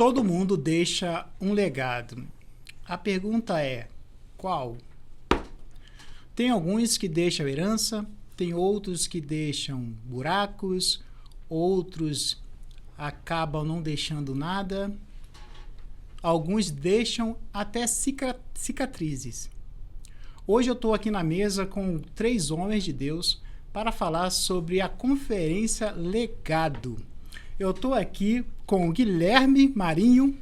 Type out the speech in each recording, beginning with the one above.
Todo mundo deixa um legado. A pergunta é, qual? Tem alguns que deixam herança, tem outros que deixam buracos, outros acabam não deixando nada. Alguns deixam até cicatrizes. Hoje eu estou aqui na mesa com 3 homens de Deus para falar sobre a conferência Legado. Eu estou aqui com o Guilherme Marinho.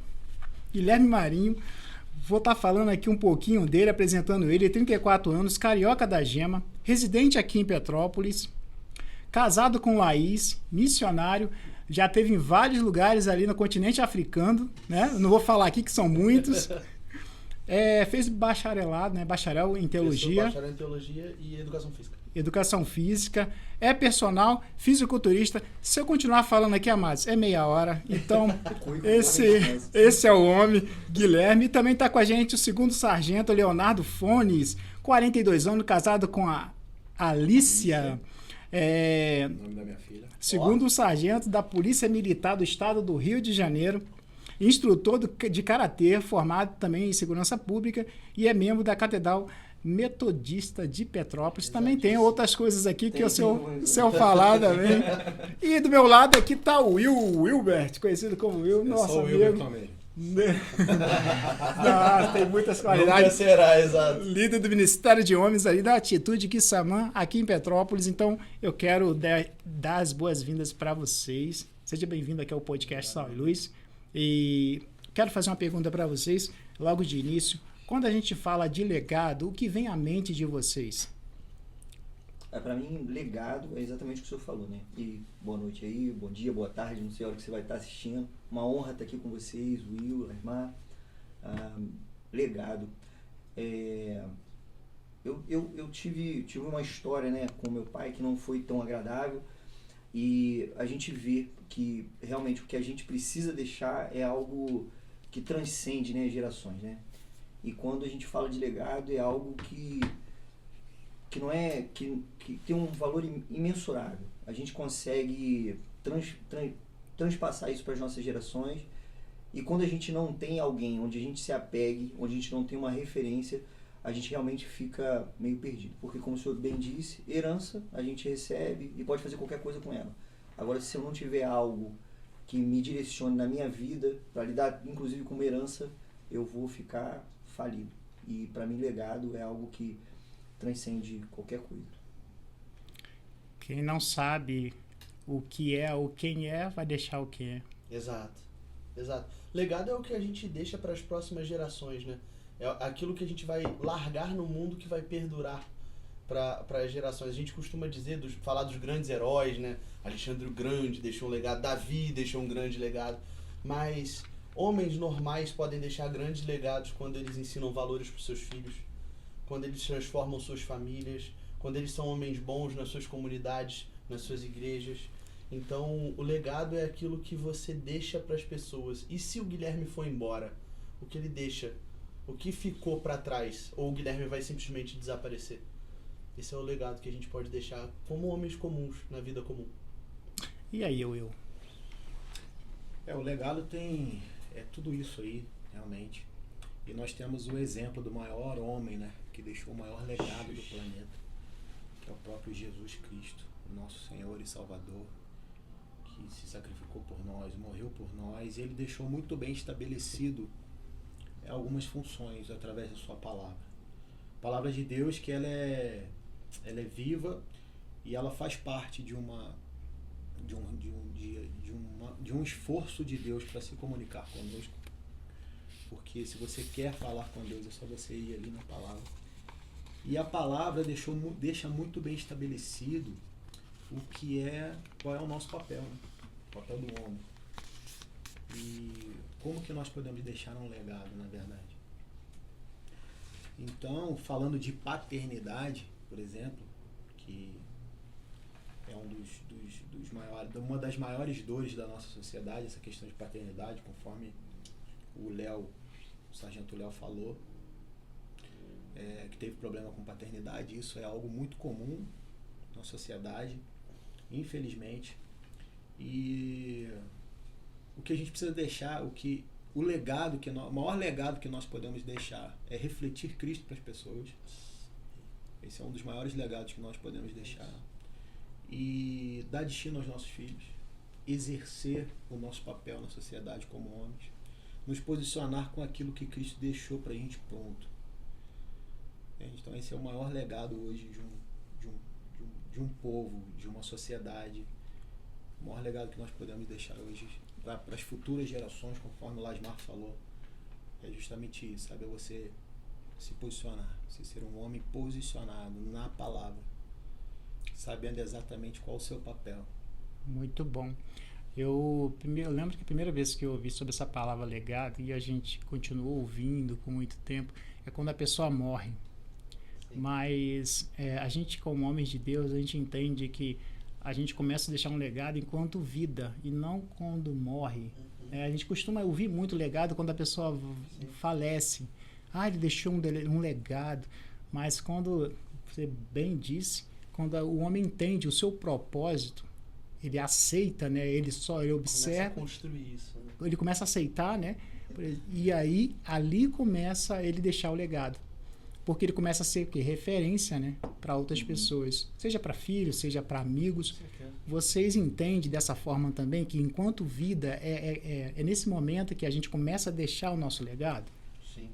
Vou estar falando aqui um pouquinho dele, apresentando ele, 34 anos, carioca da Gema, residente aqui em Petrópolis, casado com Laís, missionário, já esteve em vários lugares ali no continente africano, né? Não vou falar aqui que são muitos. Fez bacharelado, né? Bacharel em teologia. Bacharel em teologia e Educação física. É personal, fisiculturista. Se eu continuar falando aqui, amados, é meia hora. Então, esse é o homem, Guilherme. E também está com a gente o segundo sargento, Leonardo Fones, 42 anos, casado com a Alícia. O nome da minha filha. Segundo sargento da Polícia Militar do Estado do Rio de Janeiro. Instrutor de Karatê, formado também em Segurança Pública e é membro da Catedral Metodista de Petrópolis. Também tem outras coisas aqui que o seu falar também. E do meu lado aqui está o Wilbert, conhecido como Will, nosso amigo. Também. Tem muitas qualidades. Nunca será, exato. Líder do Ministério de Homens ali da Atitude Kissamã, aqui em Petrópolis. Então, eu quero dar as boas-vindas para vocês. Seja bem-vindo aqui ao podcast Sal e Luz. E quero fazer uma pergunta para vocês, logo de início. Quando a gente fala de legado, o que vem à mente de vocês? Para mim, legado é exatamente o que o senhor falou, né? E boa noite aí, bom dia, boa tarde, não sei a hora que você vai estar assistindo. Uma honra estar aqui com vocês, Will, Asmar. Legado. Eu tive uma história, né, com meu pai que não foi tão agradável. E a gente vê que realmente o que a gente precisa deixar é algo que transcende, né, gerações, né? E quando a gente fala de legado é algo que não é que tem um valor imensurável. A gente consegue transpassar isso para as nossas gerações. E quando a gente não tem alguém onde a gente se apegue, onde a gente não tem uma referência, a gente realmente fica meio perdido. Porque, como o senhor bem disse, herança a gente recebe e pode fazer qualquer coisa com ela. Agora, se eu não tiver algo que me direcione na minha vida, para lidar inclusive com uma herança, eu vou ficar falido. E, para mim, legado é algo que transcende qualquer coisa. Quem não sabe o que é ou quem é, vai deixar o que é. Exato. Legado é o que a gente deixa para as próximas gerações, né? É aquilo que a gente vai largar no mundo que vai perdurar para as gerações. A gente costuma falar dos grandes heróis, né? Alexandre o Grande deixou um legado, Davi deixou um grande legado, mas homens normais podem deixar grandes legados quando eles ensinam valores para os seus filhos, quando eles transformam suas famílias, quando eles são homens bons nas suas comunidades, nas suas igrejas. Então, o legado é aquilo que você deixa para as pessoas. E se o Guilherme for embora, o que ele deixa? O que ficou para trás? Ou o Guilherme vai simplesmente desaparecer? Esse é o legado que a gente pode deixar como homens comuns, na vida comum. E aí, Will? O legado tem tudo isso aí, realmente. E nós temos o exemplo do maior homem, né, que deixou o maior legado do planeta, que é o próprio Jesus Cristo, nosso Senhor e Salvador, que se sacrificou por nós, morreu por nós, e ele deixou muito bem estabelecido algumas funções através da sua palavra. A palavra de Deus, que ela é viva e ela faz parte de um esforço de Deus para se comunicar conosco. Porque se você quer falar com Deus, é só você ir ali na palavra. E a palavra deixa muito bem estabelecido qual é o nosso papel, né? O papel do homem. E como que nós podemos deixar um legado, na verdade? Então, falando de paternidade, por exemplo, que é uma das maiores dores da nossa sociedade, essa questão de paternidade, conforme o sargento Léo falou, que teve problema com paternidade. Isso é algo muito comum na sociedade, infelizmente. E o que a gente precisa deixar, o que o legado o maior legado que nós podemos deixar é refletir Cristo para as pessoas. Esse é um dos maiores legados que nós podemos deixar. E dar destino aos nossos filhos, exercer o nosso papel na sociedade como homens, nos posicionar com aquilo que Cristo deixou para a gente pronto. Então esse é o maior legado hoje de um povo, de uma sociedade. O maior legado que nós podemos deixar hoje para as futuras gerações, conforme o Lasmar falou, é justamente isso, sabe? É você se posicionar, você ser um homem posicionado na palavra, sabendo exatamente qual o seu papel. Muito bom. Eu lembro que a primeira vez que eu ouvi sobre essa palavra legado, e a gente continuou ouvindo com muito tempo, é quando a pessoa morre. Sim. Mas a gente, como homens de Deus, a gente entende que a gente começa a deixar um legado enquanto vida e não quando morre. A gente costuma ouvir muito legado quando a pessoa falece. Ele deixou um legado. Mas quando, você bem disse, quando o homem entende o seu propósito, ele aceita, né? Ele observa. Começa a construir isso. Né? Ele começa a aceitar, né? E aí, ali começa ele deixar o legado. Porque ele começa a ser referência, né, para outras pessoas, seja para filhos, seja para amigos. Vocês entendem dessa forma também que enquanto vida é nesse momento que a gente começa a deixar o nosso legado? Sim,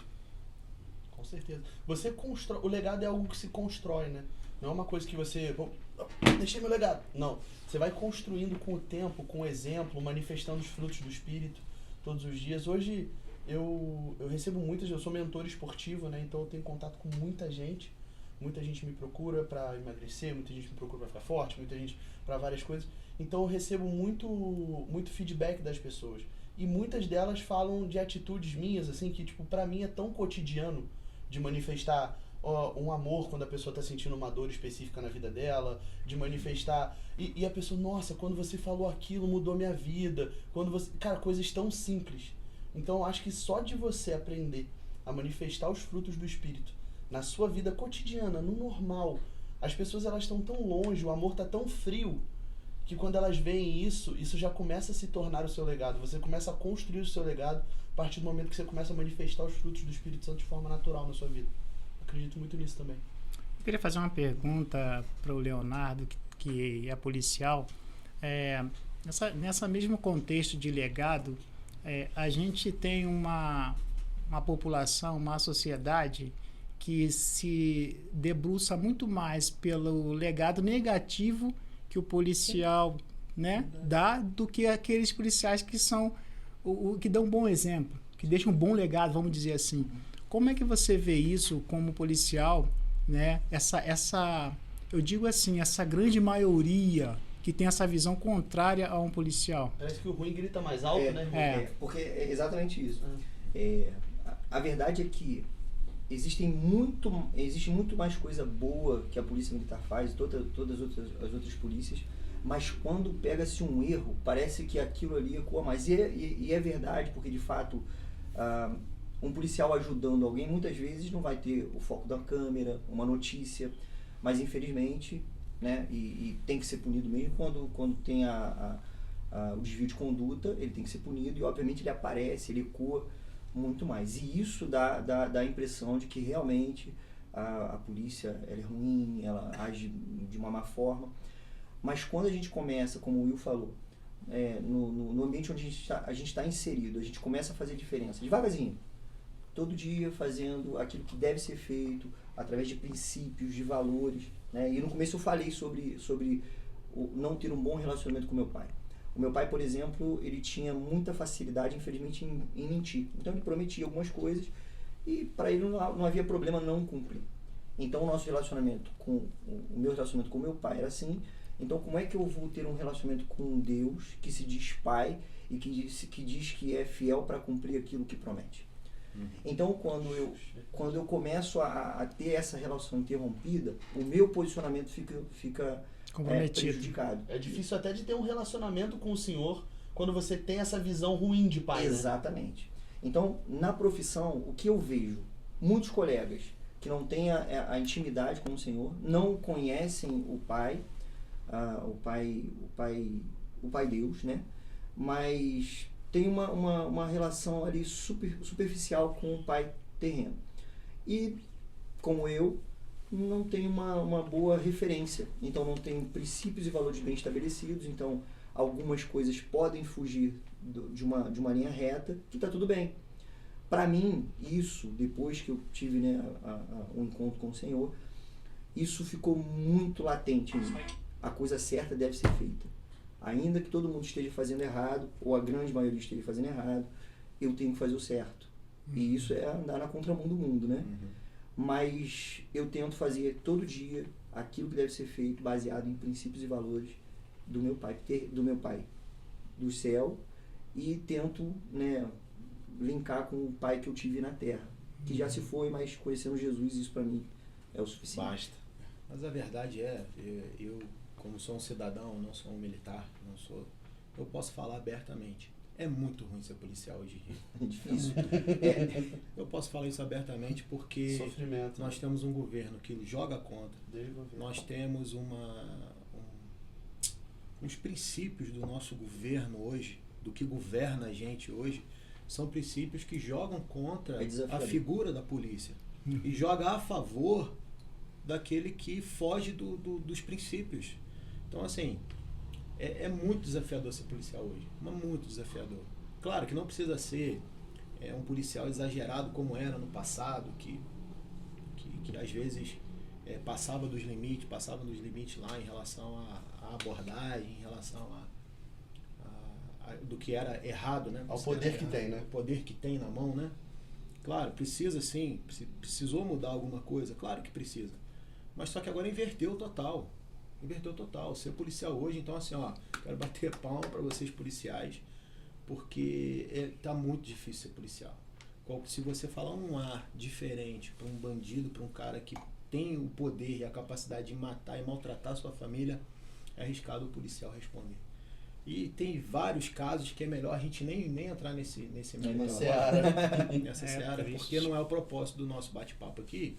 com certeza. Você constrói, o legado é algo que se constrói, né? Não é uma coisa que você deixei meu legado. Não, você vai construindo com o tempo, com o exemplo, manifestando os frutos do Espírito todos os dias. Hoje eu recebo eu sou mentor esportivo, né? Então eu tenho contato com muita gente me procura para emagrecer, muita gente me procura para ficar forte, muita gente para várias coisas. Então eu recebo muito feedback das pessoas e muitas delas falam de atitudes minhas assim que tipo para mim é tão cotidiano de manifestar um amor quando a pessoa está sentindo uma dor específica na vida dela, de manifestar e a pessoa, nossa, quando você falou aquilo mudou minha vida, cara, coisas tão simples. Então, eu acho que só de você aprender a manifestar os frutos do Espírito na sua vida cotidiana, no normal, as pessoas elas estão tão longe, o amor está tão frio, que quando elas veem isso já começa a se tornar o seu legado. Você começa a construir o seu legado a partir do momento que você começa a manifestar os frutos do Espírito Santo de forma natural na sua vida. Acredito muito nisso também. Eu queria fazer uma pergunta para o Leonardo, que é policial. Nessa mesmo contexto de legado, a gente tem uma população, uma sociedade que se debruça muito mais pelo legado negativo que o policial, né, dá do que aqueles policiais que são que dão um bom exemplo, que deixam um bom legado, vamos dizer assim. Como é que você vê isso como policial, né? Eu digo assim, essa grande maioria que tem essa visão contrária a um policial. Parece que o ruim grita mais alto, né? Porque é exatamente isso. A verdade é que existe muito mais coisa boa que a polícia militar faz, todas as outras polícias, mas quando pega-se um erro, parece que aquilo ali ecoa mais. E é verdade, porque de fato um policial ajudando alguém muitas vezes não vai ter o foco da câmera, uma notícia, mas infelizmente, né, e tem que ser punido mesmo quando tem o desvio de conduta, ele tem que ser punido e obviamente ele aparece, ele ecoa muito mais. E isso dá a impressão de que realmente a polícia ela é ruim, ela age de uma má forma. Mas quando a gente começa, como o Will falou, no ambiente onde a gente está inserido, a gente começa a fazer diferença, devagarzinho, todo dia fazendo aquilo que deve ser feito, através de princípios, de valores, né? E no começo eu falei sobre não ter um bom relacionamento com meu pai. O meu pai, por exemplo, ele tinha muita facilidade, infelizmente, em mentir. Então ele prometia algumas coisas e para ele não havia problema não cumprir. Então o meu relacionamento com meu pai era assim. Então como é que eu vou ter um relacionamento com Deus que se diz pai e que diz que é fiel para cumprir aquilo que promete? Então quando eu começo a ter essa relação interrompida, o meu posicionamento fica prejudicado. É difícil até de ter um relacionamento com o Senhor quando você tem essa visão ruim de pai. Exatamente. Né? Então, na profissão, o que eu vejo, muitos colegas que não têm a intimidade com o Senhor, não conhecem o Pai Deus, né? Mas tem uma relação ali superficial com o pai terreno. E, como eu, não tenho uma boa referência. Então, não tenho princípios e valores bem estabelecidos. Então, algumas coisas podem fugir de uma linha reta, que está tudo bem. Para mim, isso, depois que eu tive, né, um encontro com o Senhor, isso ficou muito latente em mim. A coisa certa deve ser feita. Ainda que todo mundo esteja fazendo errado, ou a grande maioria esteja fazendo errado, eu tenho que fazer o certo. E isso é andar na contramão do mundo, né? Mas eu tento fazer todo dia aquilo que deve ser feito baseado em princípios e valores do meu pai do céu, e tento, né, linkar com o pai que eu tive na terra, que já se foi, mas conhecendo Jesus, isso para mim é o suficiente. Basta. Mas a verdade eu, como sou um cidadão, não sou um militar, eu posso falar abertamente. É muito ruim ser policial hoje em dia. É difícil. Eu posso falar isso abertamente porque Sofrimento, nós temos um governo que joga contra. Desgoverno. Nós temos os princípios do nosso governo hoje, do que governa a gente hoje, são princípios que jogam contra a figura da polícia e joga a favor daquele que foge dos princípios. Então, assim, é muito desafiador ser policial hoje, mas muito desafiador. Claro que não precisa ser um policial exagerado como era no passado, que às vezes passava dos limites lá em relação à abordagem, em relação do que era errado, né? Ao poder que tem, né? O poder que tem na mão, né? Claro, precisa sim, precisou mudar alguma coisa, claro que precisa. Mas só que agora inverteu total. Ser policial hoje, então assim, ó, quero bater palma para vocês policiais, porque tá muito difícil ser policial. Se você falar um ar diferente para um bandido, para um cara que tem o poder e a capacidade de matar e maltratar a sua família, é arriscado o policial responder. E tem vários casos que é melhor a gente nem entrar nessa seara, porque não é o propósito do nosso bate-papo aqui,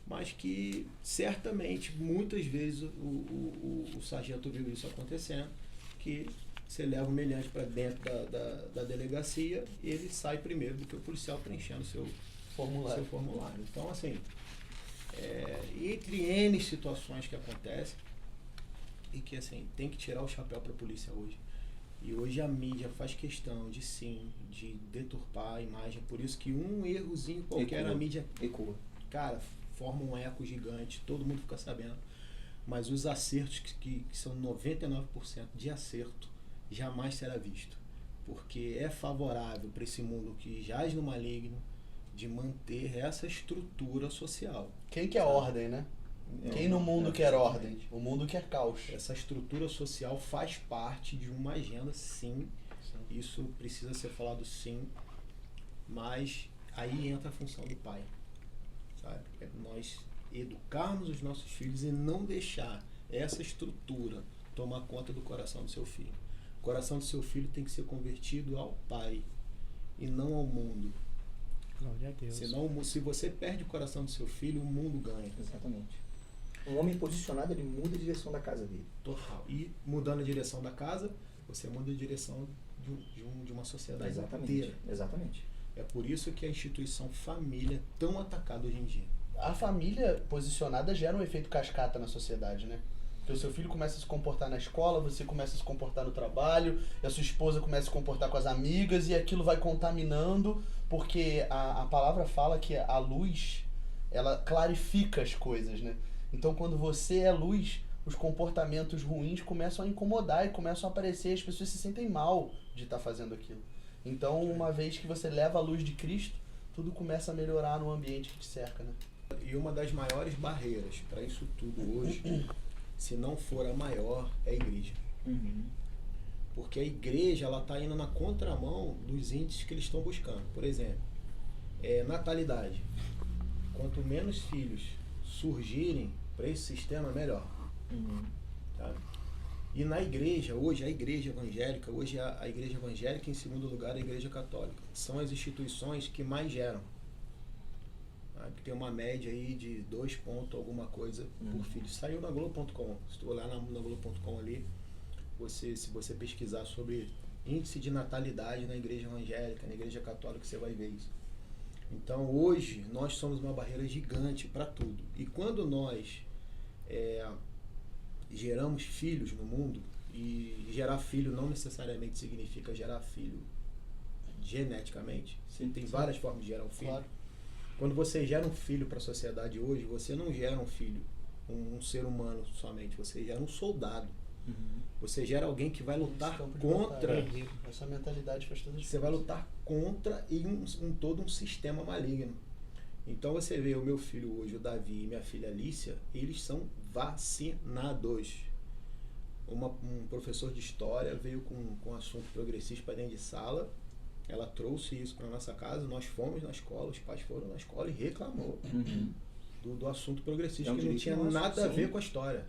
mas que certamente, muitas vezes, o sargento viu isso acontecendo, que você leva o meliante para dentro da delegacia e ele sai primeiro do que o policial preenchendo o seu formulário. Então, assim, entre N situações que acontecem, e que, assim, tem que tirar o chapéu para a polícia hoje. E hoje a mídia faz questão de deturpar a imagem, por isso que um errozinho qualquer a mídia ecoa. Cara, forma um eco gigante, todo mundo fica sabendo. Mas os acertos, que são 99% de acerto, jamais será visto. Porque é favorável para esse mundo que jaz no maligno de manter essa estrutura social. Quem quer ordem, né? Quem no mundo quer ordem? O mundo quer caos. Essa estrutura social faz parte de uma agenda, sim. Isso precisa ser falado, sim. Mas aí entra a função do pai. Sabe? É nós educarmos os nossos filhos e não deixar essa estrutura tomar conta do coração do seu filho. O coração do seu filho tem que ser convertido ao pai e não ao mundo. Glória a Deus. Senão, se você perde o coração do seu filho, o mundo ganha. Exatamente. Um homem posicionado, ele muda a direção da casa dele. Total. E mudando a direção da casa, você muda a direção de uma sociedade inteira. Exatamente. É por isso que a instituição família é tão atacada hoje em dia. A família posicionada gera um efeito cascata na sociedade, né? Porque o seu filho começa a se comportar na escola, você começa a se comportar no trabalho, e a sua esposa começa a se comportar com as amigas, e aquilo vai contaminando, porque a palavra fala que a luz, ela clarifica as coisas, né? Então, quando você é luz, os comportamentos ruins começam a incomodar e começam a aparecer, e as pessoas se sentem mal de estar fazendo aquilo. Então, uma vez que você leva a luz de Cristo, tudo começa a melhorar no ambiente que te cerca, né? E uma das maiores barreiras para isso tudo hoje, se não for a maior, é a igreja. Porque a igreja está indo na contramão dos índices que eles estão buscando. Por exemplo, natalidade. Quanto menos filhos surgirem para esse sistema, melhor. Tá? E na igreja, hoje a igreja evangélica, em segundo lugar a igreja católica, são as instituições que mais geram. Tá? Tem uma média aí de 2 pontos alguma coisa por filho. Saiu na Globo.com. Se tu olhar na Globo.com ali, se você pesquisar sobre índice de natalidade na igreja evangélica, na igreja católica, você vai ver isso. Então, hoje, nós somos uma barreira gigante para tudo. E quando nós geramos filhos no mundo, e gerar filho não necessariamente significa gerar filho geneticamente. Sim, tem várias formas de gerar um filho. Claro. Quando você gera um filho para a sociedade hoje, você não gera um filho, um ser humano somente, você gera um soldado. Você gera alguém que vai lutar contra. Essa mentalidade faz toda a diferença. Você vai lutar contra todo um sistema maligno. Então você vê o meu filho hoje, o Davi, e minha filha Alicia, eles são vacinados. Um professor de história veio com um assunto progressista para dentro de sala. Ela trouxe isso para nossa casa, nós fomos na escola, os pais foram na escola e reclamou do assunto progressista, que não tinha nada a ver com a história.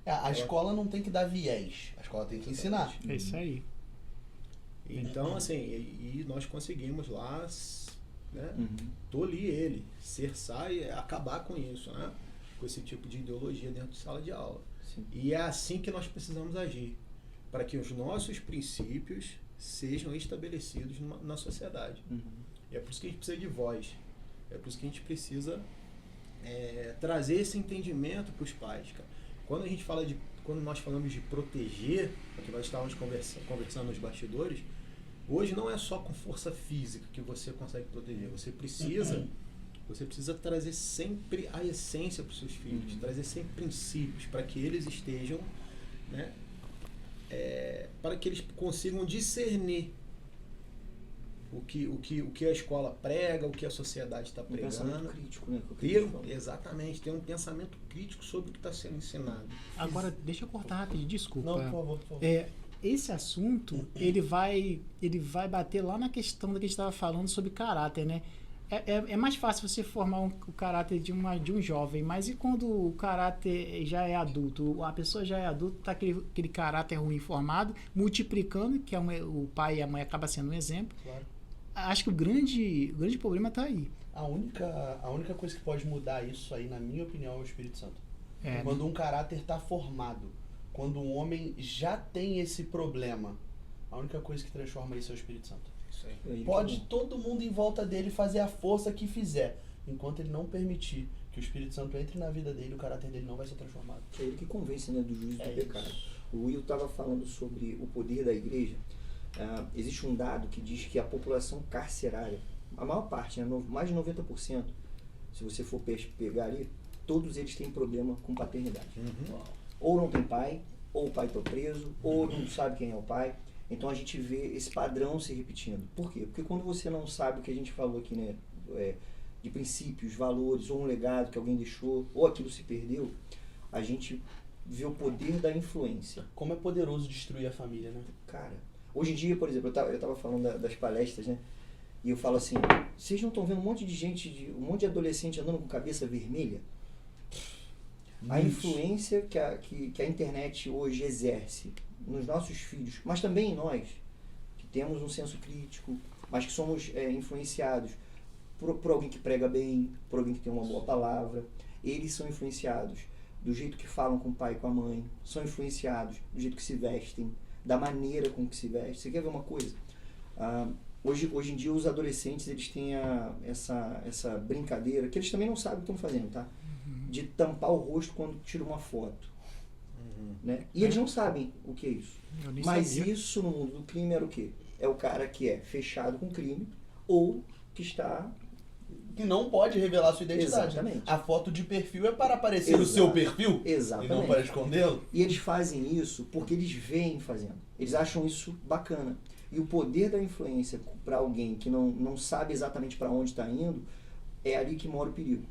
A escola não tem que dar viés, a escola tem que ensinar. É isso aí. Então, assim, e nós conseguimos lá, né, tolir ele, cerçar e acabar com isso, né, com esse tipo de ideologia dentro de sala de aula. Sim. E é assim que nós precisamos agir, para que os nossos princípios sejam estabelecidos na sociedade. E é por isso que a gente precisa de voz, é por isso que a gente precisa trazer esse entendimento para os pais, cara. Quando nós falamos de proteger, que nós estávamos conversando nos bastidores, hoje não é só com força física que você consegue proteger, você precisa trazer sempre a essência para os seus filhos, trazer sempre princípios para que eles estejam, né, para que eles consigam discernir o que a escola prega, o que a sociedade está pregando. Pensamento crítico, né? Exatamente, ter um pensamento crítico sobre o que está sendo ensinado. Agora, deixa eu cortar rapidinho, desculpa. Não, por favor. Esse assunto, ele vai bater lá na questão da que a gente estava falando sobre caráter, né? É mais fácil você formar o caráter de um jovem, mas e quando o caráter já é adulto? A pessoa já é adulta, tá aquele caráter ruim formado, multiplicando, que o pai e a mãe acaba sendo um exemplo. Claro. Acho que o grande problema está aí. A única coisa que pode mudar isso aí, na minha opinião, é o Espírito Santo. É. Quando um caráter está formado, quando um homem já tem esse problema, a única coisa que transforma isso é o Espírito Santo. Isso aí. Pode todo mundo em volta dele fazer a força que fizer, enquanto ele não permitir que o Espírito Santo entre na vida dele, o caráter dele não vai ser transformado. É ele que convence, né, do juízo do pecado. Isso. O Will estava falando sobre o poder da igreja. Existe um dado que diz que a população carcerária, a maior parte, né, mais de 90%, se você for pegar ali, todos eles têm problema com paternidade. Ou não tem pai, ou o pai está preso, ou não sabe quem é o pai. Então a gente vê esse padrão se repetindo. Por quê? Porque quando você não sabe o que a gente falou aqui, né, de princípios, valores, ou um legado que alguém deixou, ou aquilo se perdeu, a gente vê o poder da influência. Como é poderoso destruir a família, né? Cara, hoje em dia, por exemplo, eu tava falando das palestras, né? E eu falo assim, vocês não estão vendo um monte de gente, um monte de adolescente andando com cabeça vermelha? A influência que a internet hoje exerce nos nossos filhos, mas também em nós, que temos um senso crítico, mas que somos influenciados por alguém que prega bem, por alguém que tem uma boa palavra. Eles são influenciados do jeito que falam com o pai e com a mãe, são influenciados do jeito que se vestem, da maneira com que se veste. Você quer ver uma coisa? Hoje em dia os adolescentes eles têm essa brincadeira, que eles também não sabem o que estão fazendo, tá? De tampar o rosto quando tira uma foto. Né? E eles não sabem o que é isso. Mas sabia. Isso no mundo do crime era o quê? É o cara que é fechado com crime ou que está... Que não pode revelar sua identidade. Exatamente. A foto de perfil é para aparecer o seu perfil. Exatamente. E não para escondê-lo. E eles fazem isso porque eles veem fazendo. Eles acham isso bacana. E o poder da influência para alguém que não sabe exatamente para onde está indo, é ali que mora o perigo.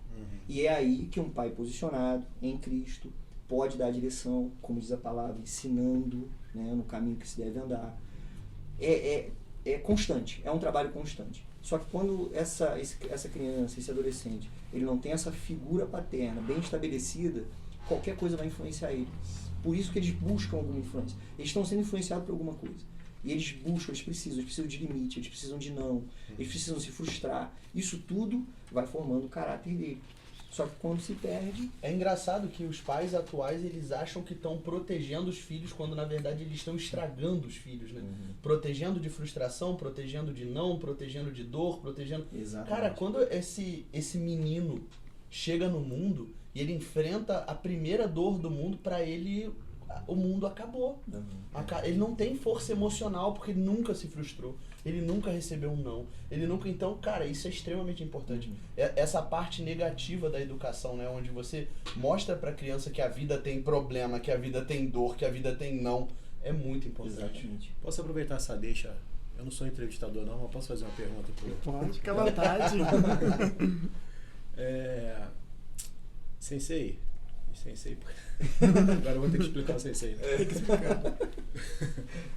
E é aí que um pai posicionado em Cristo pode dar a direção, como diz a palavra, ensinando, né, no caminho que se deve andar. É constante, é um trabalho constante. Só que quando essa criança, esse adolescente, ele não tem essa figura paterna bem estabelecida, qualquer coisa vai influenciar ele. Por isso que eles buscam alguma influência. Eles estão sendo influenciados por alguma coisa. E eles buscam, eles precisam de limite, eles precisam de não, eles precisam se frustrar. Isso tudo vai formando o caráter dele. Só que quando se perde... É engraçado que os pais atuais, eles acham que estão protegendo os filhos, quando na verdade eles estão estragando os filhos, né? Protegendo de frustração, protegendo de não, protegendo de dor, protegendo... Exatamente. Cara, quando esse menino chega no mundo e ele enfrenta a primeira dor do mundo, pra ele o mundo acabou. Ele não tem força emocional porque ele nunca se frustrou. Ele nunca recebeu um não. Ele nunca... Então, cara, isso é extremamente importante. Essa parte negativa da educação, né? Onde você mostra pra criança que a vida tem problema, que a vida tem dor, que a vida tem não. É muito importante. Exatamente. Posso aproveitar essa deixa? Eu não sou entrevistador não, mas posso fazer uma pergunta pro... Pode, fica à vontade. Sensei, agora eu vou ter que explicar o Sensei, né? Tem que explicar.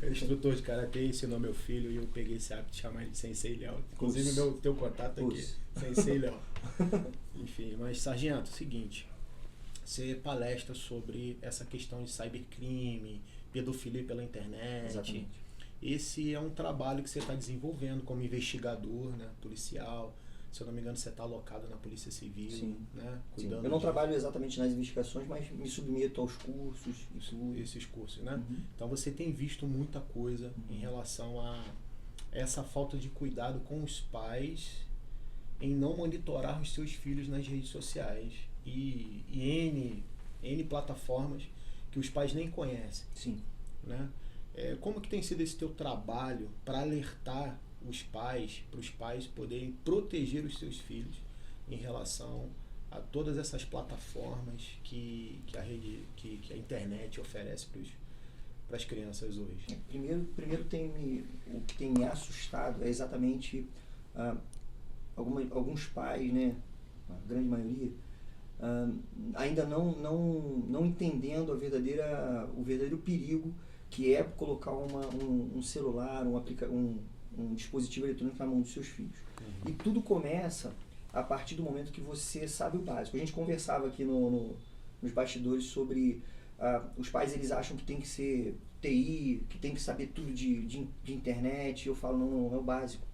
É instrutor de karatê, ensinou meu filho e eu peguei esse hábito de chamar ele de Sensei Léo. Inclusive teu contato aqui, Sensei Léo. Enfim, mas sargento, seguinte, você palestra sobre essa questão de cybercrime, pedofilia pela internet. Exatamente. Esse é um trabalho que você está desenvolvendo como investigador, né, policial. Se eu não me engano, você está alocado na Polícia Civil, Sim. né? Sim. Cuidando Eu não trabalho exatamente nas investigações, mas me submeto aos cursos e tudo. esses cursos, né? Então você tem visto muita coisa em relação a essa falta de cuidado com os pais em não monitorar os seus filhos nas redes sociais e N plataformas que os pais nem conhecem. Sim. Né? Como que tem sido esse teu trabalho para alertar os pais, para os pais poderem proteger os seus filhos em relação a todas essas plataformas que a internet oferece para as crianças hoje? Primeiro o que tem me assustado é exatamente alguns pais, né, a grande maioria, ainda não entendendo o verdadeiro perigo que é colocar um celular, um dispositivo eletrônico na mão dos seus filhos. E tudo começa a partir do momento que você sabe o básico. A gente conversava aqui nos bastidores sobre os pais, eles acham que tem que ser TI, que tem que saber tudo de internet. Eu falo, não é o básico.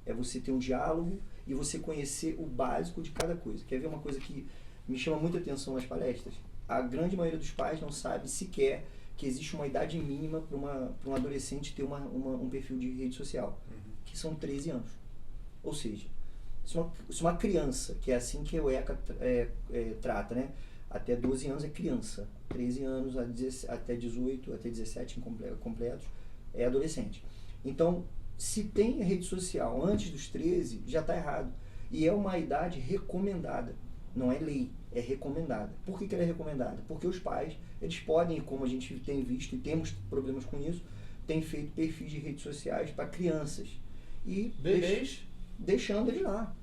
É você ter um diálogo e você conhecer o básico de cada coisa. Quer ver uma coisa que me chama muita atenção nas palestras? A grande maioria dos pais não sabe sequer que existe uma idade mínima para um adolescente ter um perfil de rede social, que são 13 anos. Ou seja, se uma criança, que é assim que o ECA trata, né? Até 12 anos é criança, 13 anos até 18, até 17 completos é adolescente. Então, se tem rede social antes dos 13, já está errado. E é uma idade recomendada, não é lei, é recomendada. Por que ela é recomendada? Porque os pais, eles podem, como a gente tem visto e temos problemas com isso, têm feito perfis de redes sociais para crianças e bebês deixando ele lá,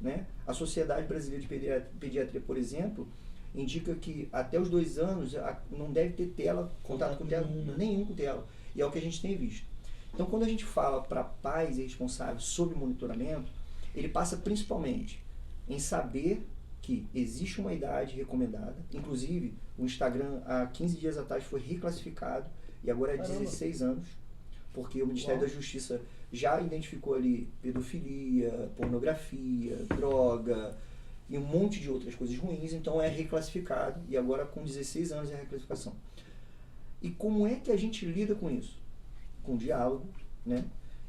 né? A Sociedade Brasileira de Pediatria, por exemplo, indica que até os 2 anos não deve ter contato com tela, nenhum com tela. E é o que a gente tem visto. Então, quando a gente fala para pais e responsáveis sobre monitoramento, ele passa principalmente em saber que existe uma idade recomendada. Inclusive, o Instagram, há 15 dias atrás, foi reclassificado e agora é 16 anos, porque o Ministério da Justiça já identificou ali pedofilia, pornografia, droga e um monte de outras coisas ruins, então é reclassificado e agora com 16 anos é a reclassificação. E como é que a gente lida com isso? Com diálogo, né?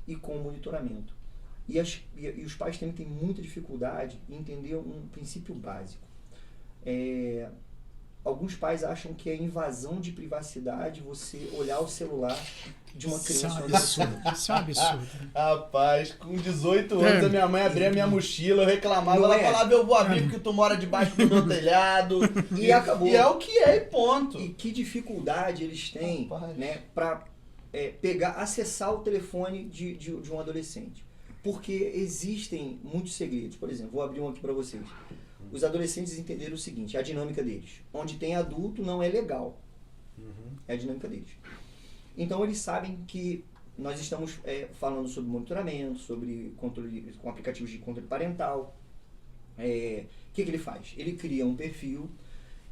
E com monitoramento. E os pais também têm muita dificuldade em entender um princípio básico. Alguns pais acham que é invasão de privacidade você olhar o celular de uma criança. Isso é um absurdo. Rapaz, com 18 anos a minha mãe abria a minha mochila, eu reclamava, ela falava, eu vou abrir porque tu mora debaixo do meu telhado. E acabou. E é o que é, e ponto. E que dificuldade eles têm, Rapaz, né, para acessar o telefone de um adolescente. Porque existem muitos segredos. Por exemplo, vou abrir um aqui para vocês. Os adolescentes entenderam o seguinte, a dinâmica deles. Onde tem adulto não é legal. É a dinâmica deles. Então eles sabem que nós estamos falando sobre monitoramento, sobre controle com aplicativos de controle parental. O que ele faz? Ele cria um perfil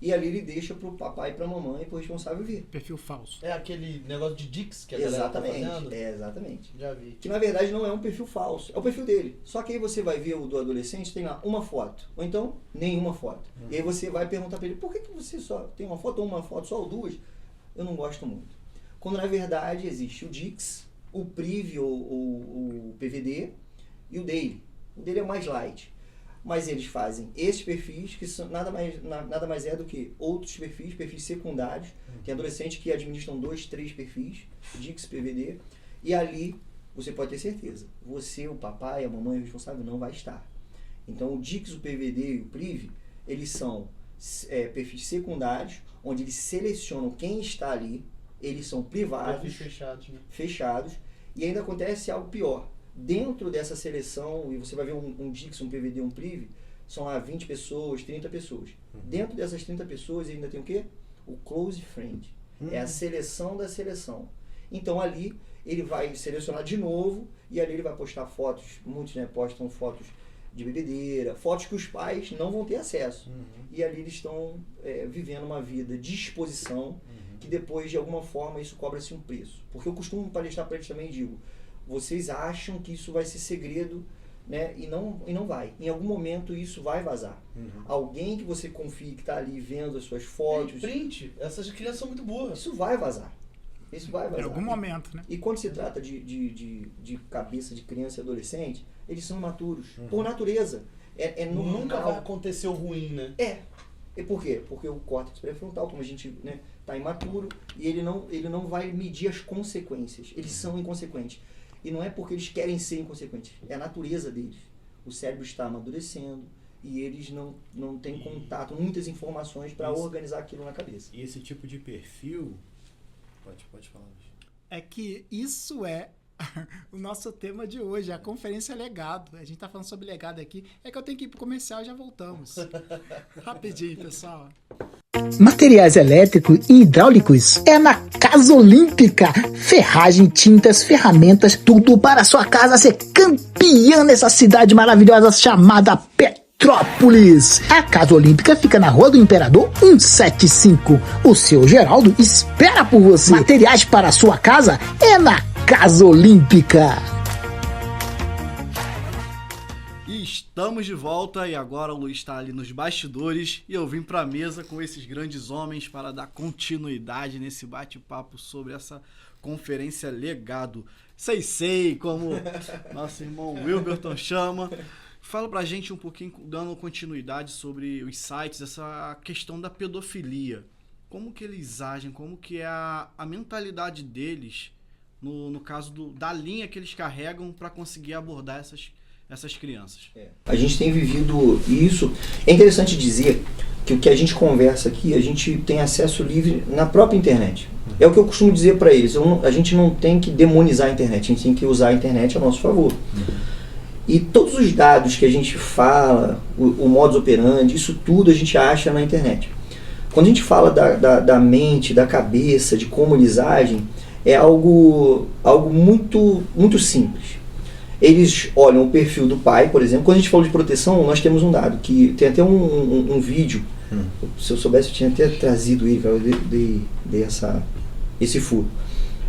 e ali ele deixa pro papai e pra mamãe, pro responsável ver. Perfil falso. É aquele negócio de Dix que a galera tá fazendo? Exatamente, exatamente. Já vi. Que na verdade não é um perfil falso, é o perfil dele. Só que aí você vai ver o do adolescente, tem lá uma foto, ou então nenhuma foto. E aí você vai perguntar pra ele, por que você só tem uma foto ou uma foto, só ou duas? Eu não gosto muito. Quando na verdade existe o Dix, o Priv ou o PVD e o Daily. O Daily é o mais light. Mas eles fazem esses perfis que são nada mais é do que outros perfis secundários. Tem adolescentes que administram 2, 3 perfis, Dix, PVD, e ali você pode ter certeza, você, o papai, a mamãe, o responsável não vai estar. Então o Dix, o PVD e o Priv, eles são perfis secundários, onde eles selecionam quem está ali, eles são privados, Perfis fechados, né? fechados, e ainda acontece algo pior. Dentro dessa seleção, e você vai ver um Dix, um PVD, um Priv, são lá 20 pessoas, 30 pessoas. Dentro dessas 30 pessoas ainda tem o quê? O Close Friend. É a seleção da seleção. Então ali ele vai selecionar de novo e ali ele vai postar fotos, muitos postam fotos de bebedeira, fotos que os pais não vão ter acesso. E ali eles estão vivendo uma vida de exposição que depois de alguma forma isso cobra-se um preço. Porque eu costumo palestrar para eles também e digo, vocês acham que isso vai ser segredo, né? E não vai. Em algum momento isso vai vazar. Alguém que você confie que está ali vendo as suas fotos... Print. Essas crianças são muito burras. Isso vai vazar. Isso vai vazar. Em algum momento, né? E quando se trata de cabeça de criança e adolescente, eles são imaturos. Por natureza. É normal. Nunca vai acontecer o ruim, né? E por quê? Porque o córtex pré-frontal, como a gente está imaturo, e ele não vai medir as consequências. Eles são inconsequentes. E não é porque eles querem ser inconsequentes, é a natureza deles. O cérebro está amadurecendo e eles não têm contato, muitas informações para organizar aquilo na cabeça. E esse tipo de perfil... Pode falar. É que isso é o nosso tema de hoje, a conferência Legado. A gente tá falando sobre legado aqui. É que eu tenho que ir pro comercial e já voltamos. Rapidinho, pessoal. Materiais elétricos e hidráulicos é na Casa Olímpica. Ferragem, tintas, ferramentas, tudo para a sua casa ser campeã nessa cidade maravilhosa chamada Petrópolis. A Casa Olímpica fica na Rua do Imperador 175. O seu Geraldo espera por você. Materiais para a sua casa é na Casa Olímpica. Estamos de volta e agora o Luiz está ali nos bastidores e eu vim para a mesa com esses grandes homens para dar continuidade nesse bate-papo sobre essa conferência Legado. Sei, como nosso irmão Wilberton chama. Fala pra gente um pouquinho, dando continuidade sobre os sites, essa questão da pedofilia. Como que eles agem, como que é a mentalidade deles, no caso da linha que eles carregam para conseguir abordar essas crianças. A gente tem vivido isso. É interessante dizer que o que a gente conversa aqui, a gente tem acesso livre na própria internet. É o que eu costumo dizer para eles. A gente não tem que demonizar a internet, a gente tem que usar a internet a nosso favor. E todos os dados que a gente fala, o modus operandi, isso tudo a gente acha na internet. Quando a gente fala da mente, da cabeça, de como eles agem, é algo muito, muito simples. Eles olham o perfil do pai, por exemplo. Quando a gente falou de proteção, nós temos um dado, que tem até um vídeo. Se eu soubesse, eu tinha até trazido ele, eu dei esse furo.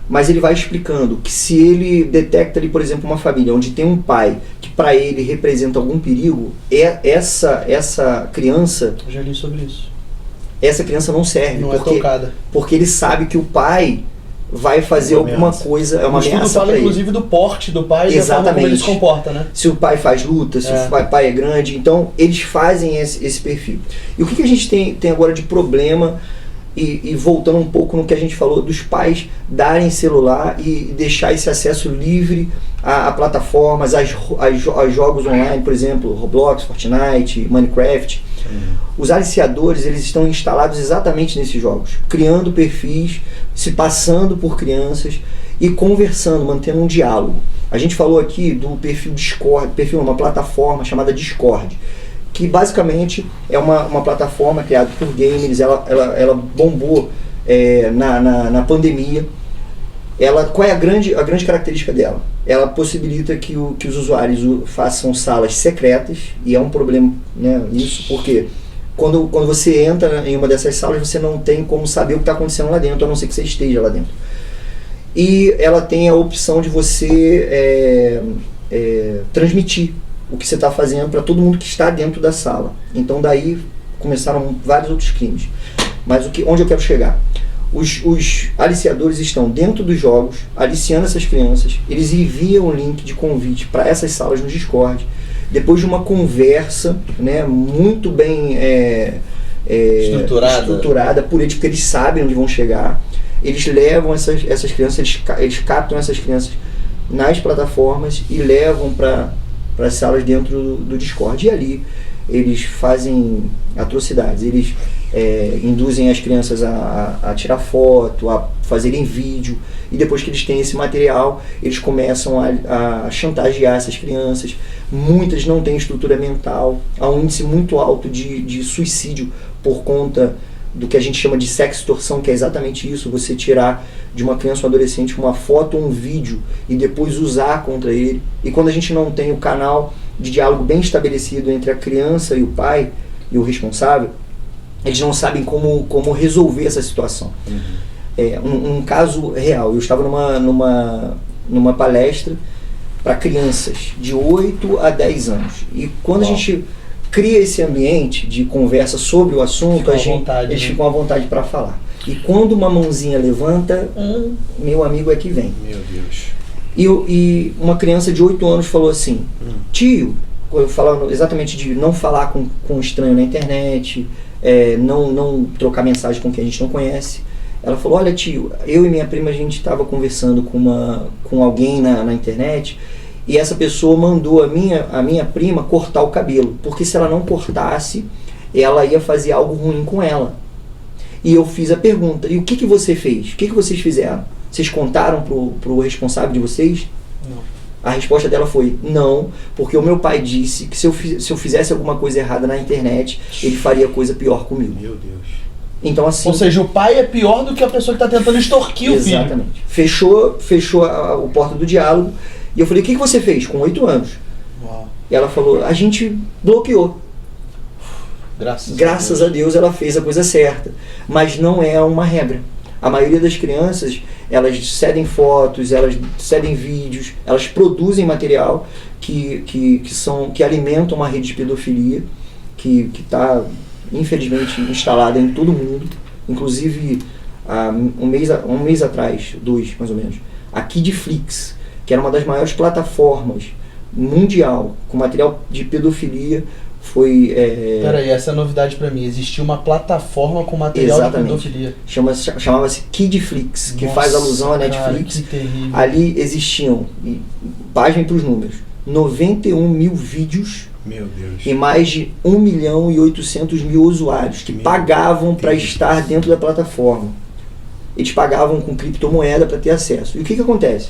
Mas ele vai explicando que se ele detecta ali, por exemplo, uma família onde tem um pai que para ele representa algum perigo, essa criança... Eu já li sobre isso. Essa criança não serve. Não é tocada. Porque ele sabe que o pai vai fazer alguma coisa, é uma ameaça para ele. O estudo fala inclusive do porte do pai e da forma como ele se comporta, né? Se o pai faz luta, se o pai é grande, então eles fazem esse perfil. E o que a gente tem agora de problema, e voltando um pouco no que a gente falou, dos pais darem celular e deixar esse acesso livre a plataformas, a jogos online, por exemplo, Roblox, Fortnite, Minecraft. Os aliciadores, eles estão instalados exatamente nesses jogos, criando perfis, se passando por crianças e conversando, mantendo um diálogo. A gente falou aqui do perfil Discord, uma plataforma chamada Discord, que basicamente é uma plataforma criada por gamers. Ela bombou na pandemia. Qual é a grande característica dela? Ela possibilita que os usuários façam salas secretas, e é um problema, né, isso, porque quando você entra em uma dessas salas, você não tem como saber o que está acontecendo lá dentro, a não ser que você esteja lá dentro. E ela tem a opção de você transmitir o que você está fazendo para todo mundo que está dentro da sala. Então daí começaram vários outros crimes. Mas onde eu quero chegar? Os aliciadores estão dentro dos jogos, aliciando essas crianças. Eles enviam o link de convite para essas salas no Discord. Depois de uma conversa, né, muito bem estruturada por eles, porque eles sabem onde vão chegar. Eles levam essas crianças, eles captam essas crianças nas plataformas e levam para as salas dentro do Discord. E ali eles fazem atrocidades. Eles induzem as crianças a tirar foto, a fazerem vídeo. E depois que eles têm esse material, eles começam a chantagear essas crianças. Muitas não têm estrutura mental. Há um índice muito alto de suicídio por conta do que a gente chama de sextorção, que é exatamente isso: você tirar de uma criança ou adolescente uma foto ou um vídeo e depois usar contra ele. E quando a gente não tem o canal de diálogo bem estabelecido entre a criança e o pai e o responsável, eles não sabem como resolver essa situação. Um caso real: eu estava numa palestra para crianças de 8 a 10 anos, e quando a gente cria esse ambiente de conversa sobre o assunto, eles ficam à vontade para falar. E quando uma mãozinha levanta, meu amigo é que vem. Meu Deus. E uma criança de 8 anos falou assim: tio, eu falando exatamente de não falar com um estranho na internet, não trocar mensagem com quem a gente não conhece. Ela falou: olha, tio, eu e minha prima, a gente estava conversando com alguém na internet, e essa pessoa mandou a minha prima cortar o cabelo, porque se ela não cortasse, ela ia fazer algo ruim com ela. E eu fiz a pergunta: e o que você fez? O que vocês fizeram? Vocês contaram pro responsável de vocês? Não. A resposta dela foi: não, porque o meu pai disse que se eu fizesse alguma coisa errada na internet, ele faria coisa pior comigo. Meu Deus. Então, assim, ou seja, o pai é pior do que a pessoa que está tentando extorquir o filho. Exatamente. Fechou a porta do diálogo. E eu falei: o que você fez com 8 anos? Uau. E ela falou: a gente bloqueou. Graças a Deus ela fez a coisa certa. Mas não é uma regra. A maioria das crianças, elas cedem fotos, elas cedem vídeos, elas produzem material que alimentam uma rede de pedofilia que está, infelizmente, instalada em todo mundo. Inclusive, um mês atrás, 2 mais ou menos, a Kidflix, que era uma das maiores plataformas mundial com material de pedofilia, foi... Peraí, essa é novidade pra mim. Existia uma plataforma com material Exatamente. de pedofilia. Chamava-se Kidflix, que Nossa, faz alusão à Netflix. Cara, que terrível. Ali existiam, página para os números, 91 mil vídeos. Meu Deus. E mais de 1.800.000 usuários que pagavam para estar dentro da plataforma. Eles pagavam com criptomoeda para ter acesso. E o que acontece?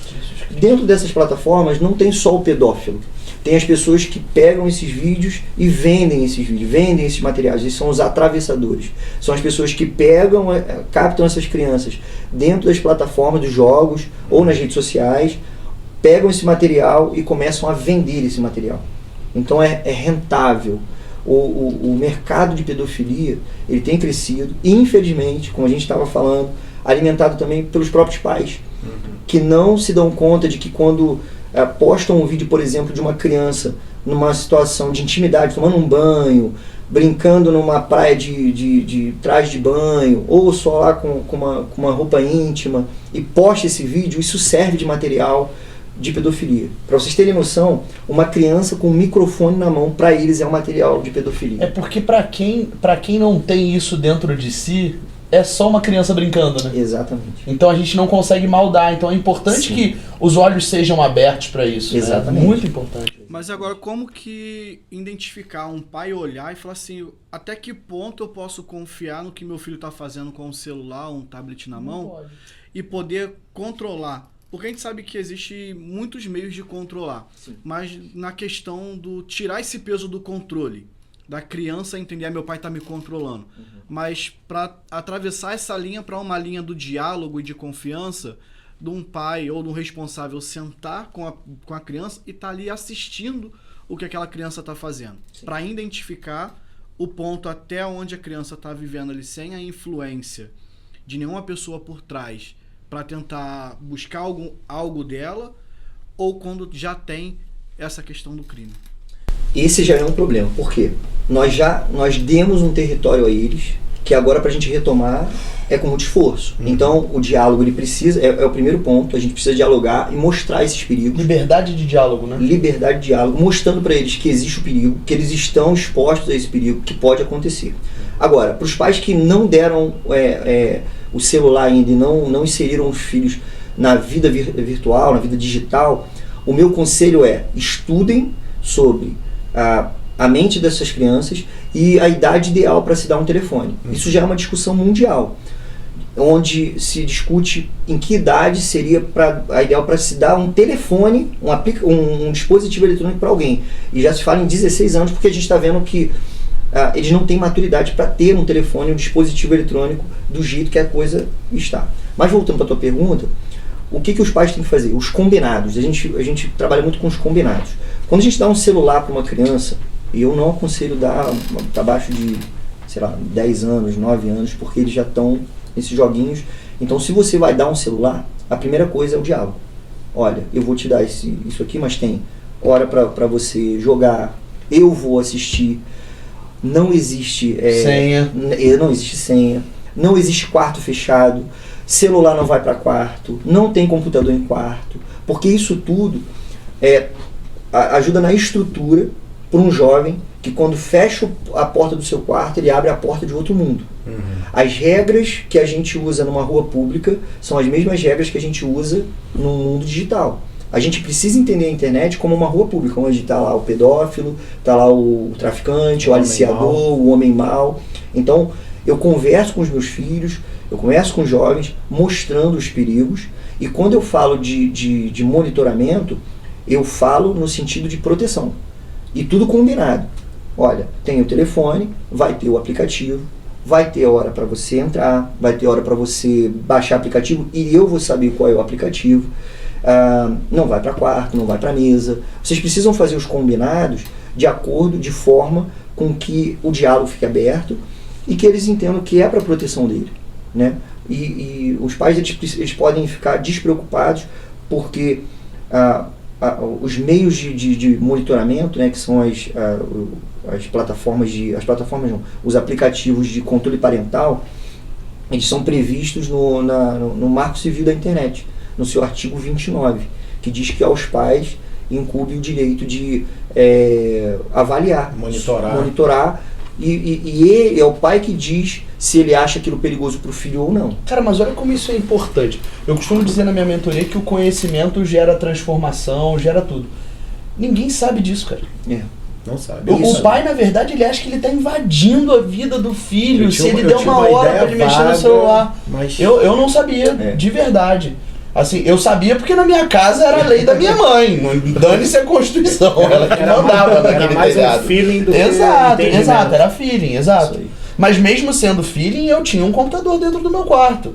Dentro dessas plataformas não tem só o pedófilo. Tem as pessoas que pegam esses vídeos e vendem esses vídeos, vendem esses materiais. Eles são os atravessadores. São as pessoas que pegam, captam essas crianças dentro das plataformas dos jogos ou nas redes sociais, pegam esse material e começam a vender esse material. Então é rentável. O mercado de pedofilia, ele tem crescido, e infelizmente, como a gente estava falando, alimentado também pelos próprios pais, que não se dão conta de que quando postam um vídeo, por exemplo, de uma criança numa situação de intimidade, tomando um banho, brincando numa praia de traje de banho, ou só lá com uma roupa íntima, e posta esse vídeo, isso serve de material de pedofilia. Para vocês terem noção, uma criança com um microfone na mão, para eles é um material de pedofilia. É porque para quem não tem isso dentro de si, é só uma criança brincando, né? Exatamente. Então a gente não consegue maldar. Então é importante Sim. que os olhos sejam abertos para isso. Exatamente. Né? Muito importante. Mas agora, como que identificar um pai olhar e falar assim, até que ponto eu posso confiar no que meu filho está fazendo com um celular, um tablet na mão, e poder controlar? Porque a gente sabe que existe muitos meios de controlar, Sim. mas na questão do tirar esse peso do controle, da criança entender, meu pai está me controlando. Mas para atravessar essa linha para uma linha do diálogo e de confiança, de um pai ou de um responsável sentar com a criança e estar ali assistindo o que aquela criança está fazendo. Para identificar o ponto até onde a criança está vivendo ali sem a influência de nenhuma pessoa por trás para tentar buscar algo dela, ou quando já tem essa questão do crime? Esse já é um problema. Por quê? Nós demos um território a eles que agora para a gente retomar é com muito esforço. Então o diálogo ele precisa, é o primeiro ponto, a gente precisa dialogar e mostrar esses perigos. Liberdade de diálogo, né? Liberdade de diálogo, mostrando para eles que existe o perigo, que eles estão expostos a esse perigo, que pode acontecer. Agora, para os pais que não deram o celular ainda e não inseriram os filhos na vida virtual, na vida digital, o meu conselho é: estudem sobre a mente dessas crianças e a idade ideal para se dar um telefone. Isso já é uma discussão mundial, onde se discute em que idade seria a ideal para se dar um telefone, um dispositivo eletrônico para alguém. E já se fala em 16 anos, porque a gente está vendo que eles não têm maturidade para ter um telefone, um dispositivo eletrônico do jeito que a coisa está. Mas voltando para a tua pergunta, o que os pais têm que fazer? Os combinados. A gente trabalha muito com os combinados. Quando a gente dá um celular para uma criança, eu não aconselho dar abaixo de, 10 anos, 9 anos, porque eles já estão nesses joguinhos. Então, se você vai dar um celular, a primeira coisa é o diálogo. Olha, eu vou te dar isso aqui, mas tem hora para você jogar, eu vou assistir. Não existe senha. Não existe senha. Não existe quarto fechado. Celular não vai para quarto. Não tem computador em quarto. Porque isso tudo ajuda na estrutura para um jovem que, quando fecha a porta do seu quarto, ele abre a porta de outro mundo. As regras que a gente usa numa rua pública são as mesmas regras que a gente usa no mundo digital. A gente precisa entender a internet como uma rua pública, onde está lá o pedófilo, está lá o traficante, o aliciador, o homem mau. Então, eu converso com os meus filhos, eu converso com os jovens, mostrando os perigos. E quando eu falo de monitoramento, eu falo no sentido de proteção. E tudo combinado. Olha, tem o telefone, vai ter o aplicativo, vai ter hora para você entrar, vai ter hora para você baixar o aplicativo e eu vou saber qual é o aplicativo. Não vai para quarto, não vai para mesa. Vocês precisam fazer os combinados de acordo, de forma com que o diálogo fique aberto e que eles entendam que é para a proteção dele, né? E os pais eles podem ficar despreocupados porque os meios de monitoramento, né, que são as plataformas os aplicativos de controle parental, eles são previstos no Marco Civil da Internet, no seu artigo 29, que diz que aos pais incumbe o direito de avaliar, monitorar e é o pai que diz se ele acha aquilo perigoso para o filho ou não. Cara, mas olha como isso é importante. Eu costumo dizer na minha mentoria que o conhecimento gera transformação, gera tudo. Ninguém sabe disso, cara. Não sabe. O pai, na verdade, ele acha que ele está invadindo a vida do filho se ele der uma hora para ele mexer no celular. Mas... Eu não sabia, de verdade. Assim, eu sabia porque na minha casa era a lei da minha mãe. Dane-se a Constituição. Ela que mandava naquele mais legado. um feeling do Exato, era feeling, exato. Mas mesmo sendo feeling, eu tinha um computador dentro do meu quarto.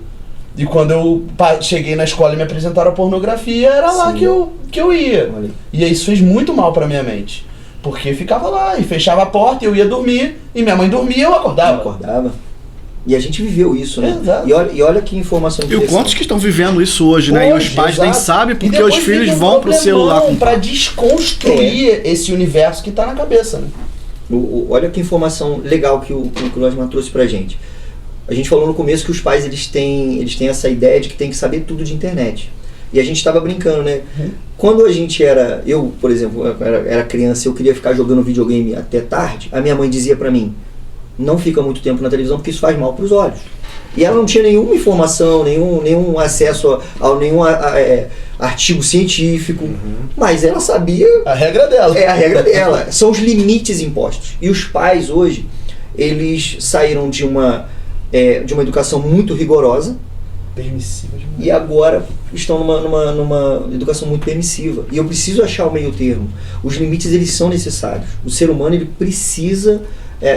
E quando eu cheguei na escola e me apresentaram a pornografia, era lá que eu ia. E isso fez muito mal pra minha mente. Porque ficava lá e fechava a porta, eu ia dormir, e minha mãe dormia e eu acordava. E a gente viveu isso, né? Exato. E olha que informação interessante. E o quantos que estão vivendo isso hoje, né? E os pais nem sabem porque os filhos vão pro celular para desconstruir esse universo que tá na cabeça, né? Olha que informação legal que o Clósman trouxe pra gente. A gente falou no começo que os pais eles têm essa ideia de que tem que saber tudo de internet. E a gente estava brincando, né? Quando a gente eu, por exemplo, era criança e eu queria ficar jogando videogame até tarde, a minha mãe dizia pra mim: não fica muito tempo na televisão porque isso faz mal para os olhos. E ela não tinha nenhuma informação, nenhum acesso a nenhum artigo científico, mas ela sabia... A regra dela. É a regra dela. São os limites impostos. E os pais hoje, eles saíram de uma educação muito rigorosa, permissiva demais, e agora estão numa educação muito permissiva. E eu preciso achar o meio termo. Os limites, eles são necessários. O ser humano, ele precisa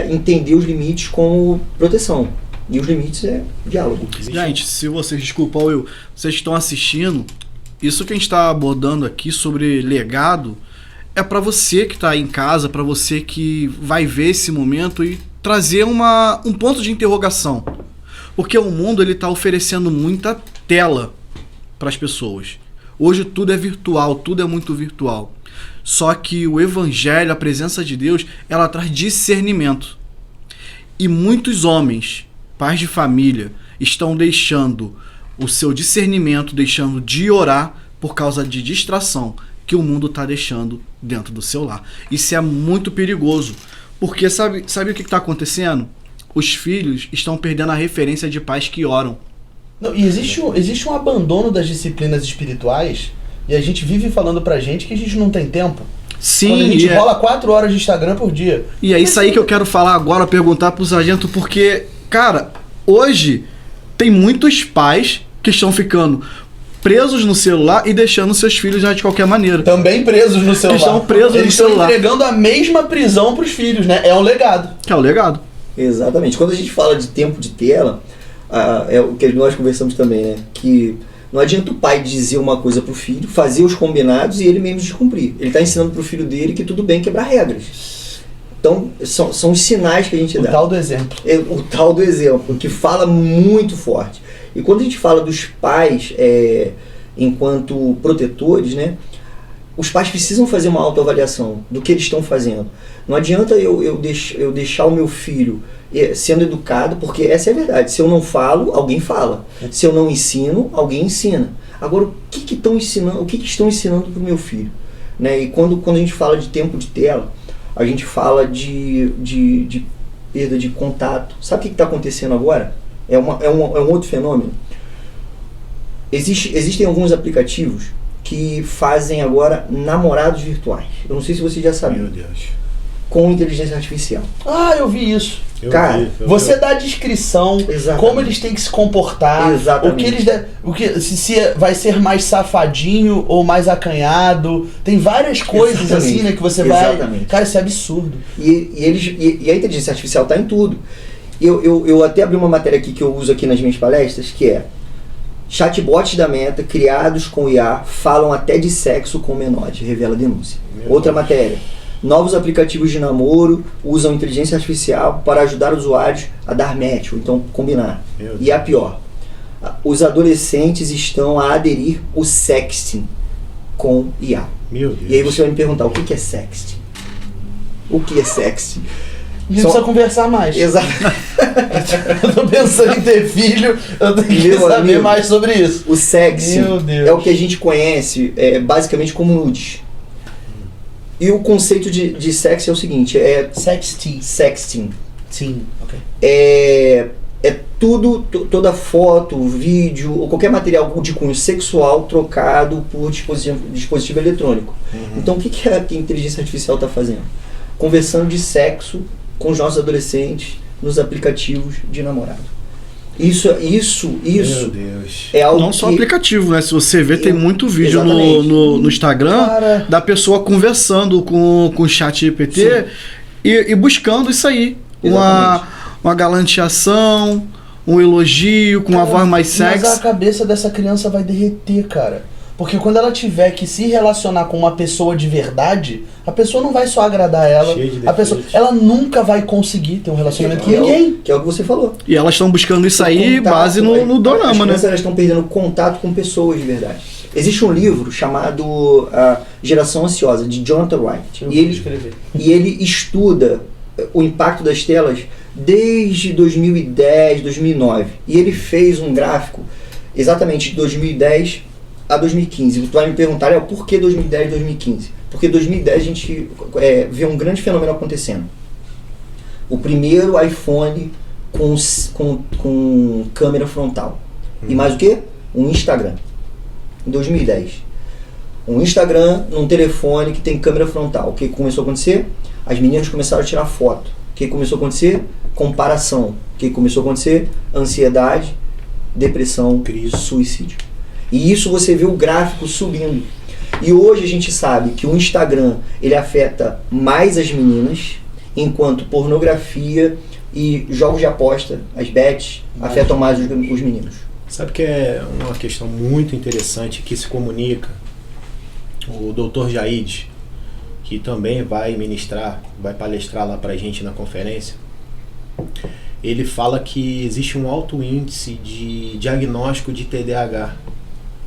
entender os limites como proteção. E os limites é diálogo. Gente, se vocês, desculpa, Will, vocês estão assistindo, isso que a gente está abordando aqui sobre legado é para você que está em casa, para você que vai ver esse momento e trazer um ponto de interrogação. Porque o mundo ele tá oferecendo muita tela para as pessoas. Hoje tudo é virtual, tudo é muito virtual. Só que o evangelho, a presença de Deus, ela traz discernimento. E muitos homens, pais de família, estão deixando o seu discernimento, deixando de orar por causa de distração que o mundo está deixando dentro do seu lar. Isso é muito perigoso, porque sabe o que está acontecendo? Os filhos estão perdendo a referência de pais que oram. Não, e existe um abandono das disciplinas espirituais, e a gente vive falando pra gente que a gente não tem tempo. Sim, quando a gente rola 4 horas de Instagram por dia. E é isso aí que eu quero falar agora, perguntar pro sargento, porque, cara, hoje tem muitos pais que estão ficando presos no celular e deixando seus filhos já de qualquer maneira. Também presos no celular. Estão presos Eles no estão celular. entregando a mesma prisão pros filhos, né? É um legado. Que é o legado. Exatamente. Quando a gente fala de tempo de tela, é o que nós conversamos também, né? Que não adianta o pai dizer uma coisa pro filho, fazer os combinados e ele mesmo descumprir. Ele está ensinando pro filho dele que tudo bem quebrar regras. Então, são os sinais que a gente dá. O tal do exemplo. O tal do exemplo, que fala muito forte. E quando a gente fala dos pais enquanto protetores, né? Os pais precisam fazer uma autoavaliação do que eles estão fazendo. Não adianta eu deixar o meu filho sendo educado, porque essa é a verdade. Se eu não falo, alguém fala. Se eu não ensino, alguém ensina. Agora, o que estão ensinando para o meu filho? Né? E quando a gente fala de tempo de tela, a gente fala de perda de contato. Sabe o que está acontecendo agora? É um outro fenômeno. Existem alguns aplicativos que fazem agora namorados virtuais. Eu não sei se você já sabe. Meu Deus. Com inteligência artificial. Ah, eu vi isso. Cara, você dá a descrição, Exatamente. como eles têm que se comportar, Exatamente. se vai ser mais safadinho ou mais acanhado. Tem várias coisas Exatamente. assim, né, que você Exatamente. vai... Cara, isso é absurdo. E a inteligência artificial está em tudo. Eu até abri uma matéria aqui que eu uso aqui nas minhas palestras, que é: chatbots da Meta, criados com IA, falam até de sexo com menores, revela denúncia. Outra matéria: novos aplicativos de namoro usam inteligência artificial para ajudar usuários a dar match, ou então combinar. E a pior: os adolescentes estão a aderir ao sexting com IA. Meu Deus. E aí você vai me perguntar, o que é sexting? O que é sexting? A gente precisa conversar mais. Exato. Eu tô pensando em ter filho, eu tenho que saber amigo, mais sobre isso. O sexting Meu Deus. é o que a gente conhece basicamente como nudes. E o conceito de sexo é o seguinte, Sexting. Sim, ok. É toda foto, vídeo ou qualquer material de cunho sexual trocado por dispositivo eletrônico. Então o que a inteligência artificial está fazendo? Conversando de sexo com os nossos adolescentes nos aplicativos de namorado. Isso Meu Deus. é algo Não só que... aplicativo, né? Se você vê, tem muito vídeo Exatamente. no Instagram Cara. da pessoa conversando com o chat GPT e buscando isso aí. Uma galanteação, um elogio com uma voz mais Mas a sexy. cabeça dessa criança vai derreter, cara. Porque quando ela tiver que se relacionar com uma pessoa de verdade, a pessoa não vai só agradar ela. Cheio de A pessoa, defeitos. ela nunca vai conseguir ter um relacionamento com ninguém. Que é o que você falou. E elas estão buscando isso aí Contato, base no As dorama, né? crianças estão perdendo contato com pessoas de verdade. Existe um livro chamado Geração Ansiosa, de Jonathan Wright. Eu E vou ele, escrever. e ele estuda o impacto das telas desde 2010, 2009. E ele fez um gráfico exatamente de 2010 a 2015. Tu vai me perguntar, por que 2010 e 2015? Porque 2010 a gente vê um grande fenômeno acontecendo. O primeiro iPhone com câmera frontal. E mais o quê? Um Instagram. Em 2010. Um Instagram num telefone que tem câmera frontal. O que começou a acontecer? As meninas começaram a tirar foto. O que começou a acontecer? Comparação. O que começou a acontecer? Ansiedade, depressão, Crise. suicídio. E isso você vê o gráfico subindo. E hoje a gente sabe que o Instagram ele afeta mais as meninas, enquanto pornografia e jogos de aposta, as bets, afetam mais os meninos. Sabe que é uma questão muito interessante que se comunica? O Dr. Jaid, que também vai palestrar lá pra gente na conferência, ele fala que existe um alto índice de diagnóstico de TDAH.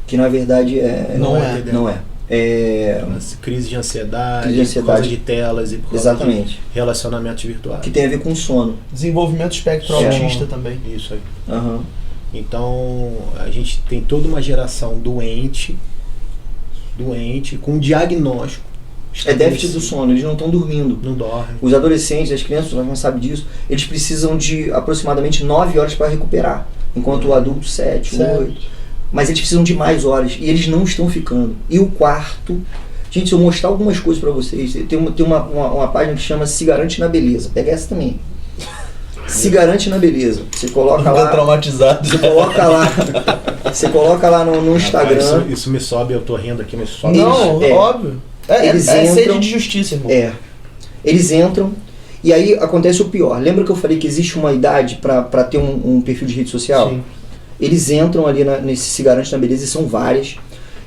Que na verdade Não é. TDAH. não é. É Crise de ansiedade, Crise de ansiedade. por causa de telas e por causa exatamente. de relacionamentos virtuais. Que tem a ver com sono. Desenvolvimento espectro É. autista também. Isso aí. Aham. Então, a gente tem toda uma geração doente, com diagnóstico. É déficit do sono, eles não estão dormindo. Não dorme. Os adolescentes, as crianças, nós não sabem disso, eles precisam de aproximadamente 9 horas para recuperar. Enquanto o adulto, 7, 8. Mas eles precisam de mais horas e eles não estão ficando. E o quarto... Gente, se eu mostrar algumas coisas para vocês, tem uma página que chama Se Garante na Beleza. Pega essa também. Se Garante na Beleza. Você coloca lá... traumatizado. Você coloca lá no Instagram. Rapaz, isso me sobe, eu tô rindo aqui, mas sobe. Não, É. óbvio. É Eles sede entram- de justiça, irmão. Eles entram e aí acontece o pior. Lembra que eu falei que existe uma idade para ter um perfil de rede social? Sim. Eles entram ali nesse Se Garante na Beleza, e são várias.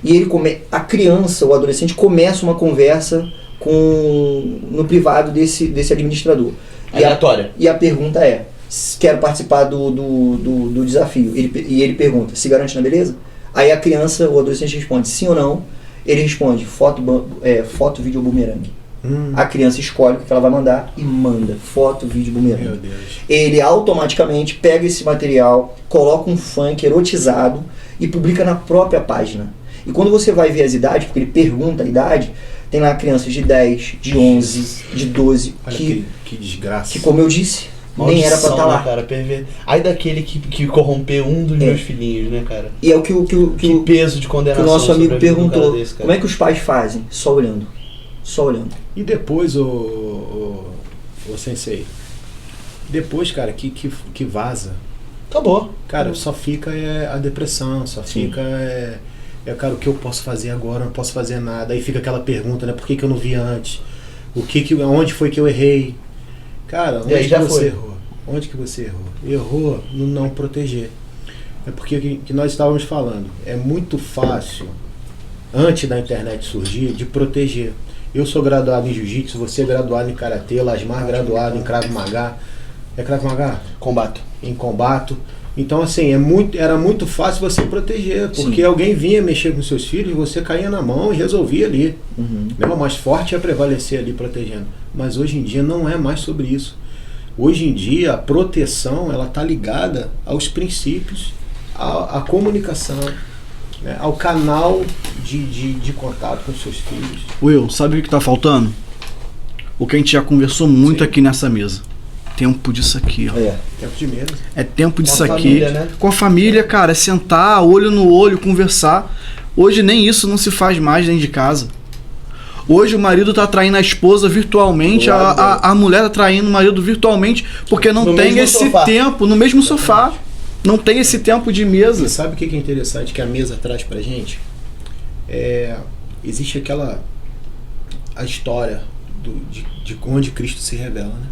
E ele a criança, o adolescente, começa uma conversa no privado desse administrador. Aleatória. E a pergunta é: quero participar do desafio. E ele pergunta: se garante na beleza? Aí a criança, o adolescente responde sim ou não. Ele responde: foto, vídeo ou bumerangue. A criança escolhe o que ela vai mandar e manda foto, vídeo, bumerangue. Meu Deus. Ele automaticamente pega esse material, coloca um funk erotizado e publica na própria página. E quando você vai ver as idades, porque ele pergunta a idade, tem lá crianças de 10, de 11, de 12, Olha que desgraça. que como eu disse, nem era pra estar Maldição, lá. né, cara, perver... Aí daquele que corrompeu um dos meus filhinhos, né, cara? E é o que Que peso de que condenação. o nosso sobre amigo a vida de um cara perguntou. desse, cara. Como é que os pais fazem? Só olhando. Só olhando. E depois, o Sensei, depois, cara, que vaza, Acabou. cara, só fica a depressão, só Sim. fica cara, o que eu posso fazer agora? Não posso fazer nada. Aí fica aquela pergunta, né? Por que eu não vi antes? Onde foi que eu errei? Cara, E aí onde já que você foi. errou? Onde que você errou? Errou no não proteger. É porque que nós estávamos falando. É muito fácil, antes da internet surgir, de proteger. Eu sou graduado em Jiu-Jitsu, você é graduado em Karatê, Lasmar graduado em Krav Maga. É Krav Maga? Combato. Em combate. Então, assim, era muito fácil você proteger, porque Sim. alguém vinha mexer com seus filhos, você caía na mão e resolvia ali. Né? O mais forte ia prevalecer ali protegendo. Mas hoje em dia não é mais sobre isso. Hoje em dia a proteção ela está ligada aos princípios, à comunicação, né? Ao canal de contato com seus filhos. Will, sabe o que tá faltando? O que a gente já conversou muito Sim. aqui nessa mesa. Tempo disso aqui, ó. Tempo de mesa. É tempo disso a aqui. família, né? Com a família, cara, é sentar, olho no olho, conversar. Hoje nem isso não se faz mais dentro de casa. Hoje o marido tá traindo a esposa virtualmente, a mulher tá traindo o marido virtualmente, porque não No tem mesmo esse sofá. tempo, no mesmo sofá. Não tem esse tempo de E mesa. sabe o que é interessante que a mesa traz pra gente? Existe a história de onde Cristo se revela, né?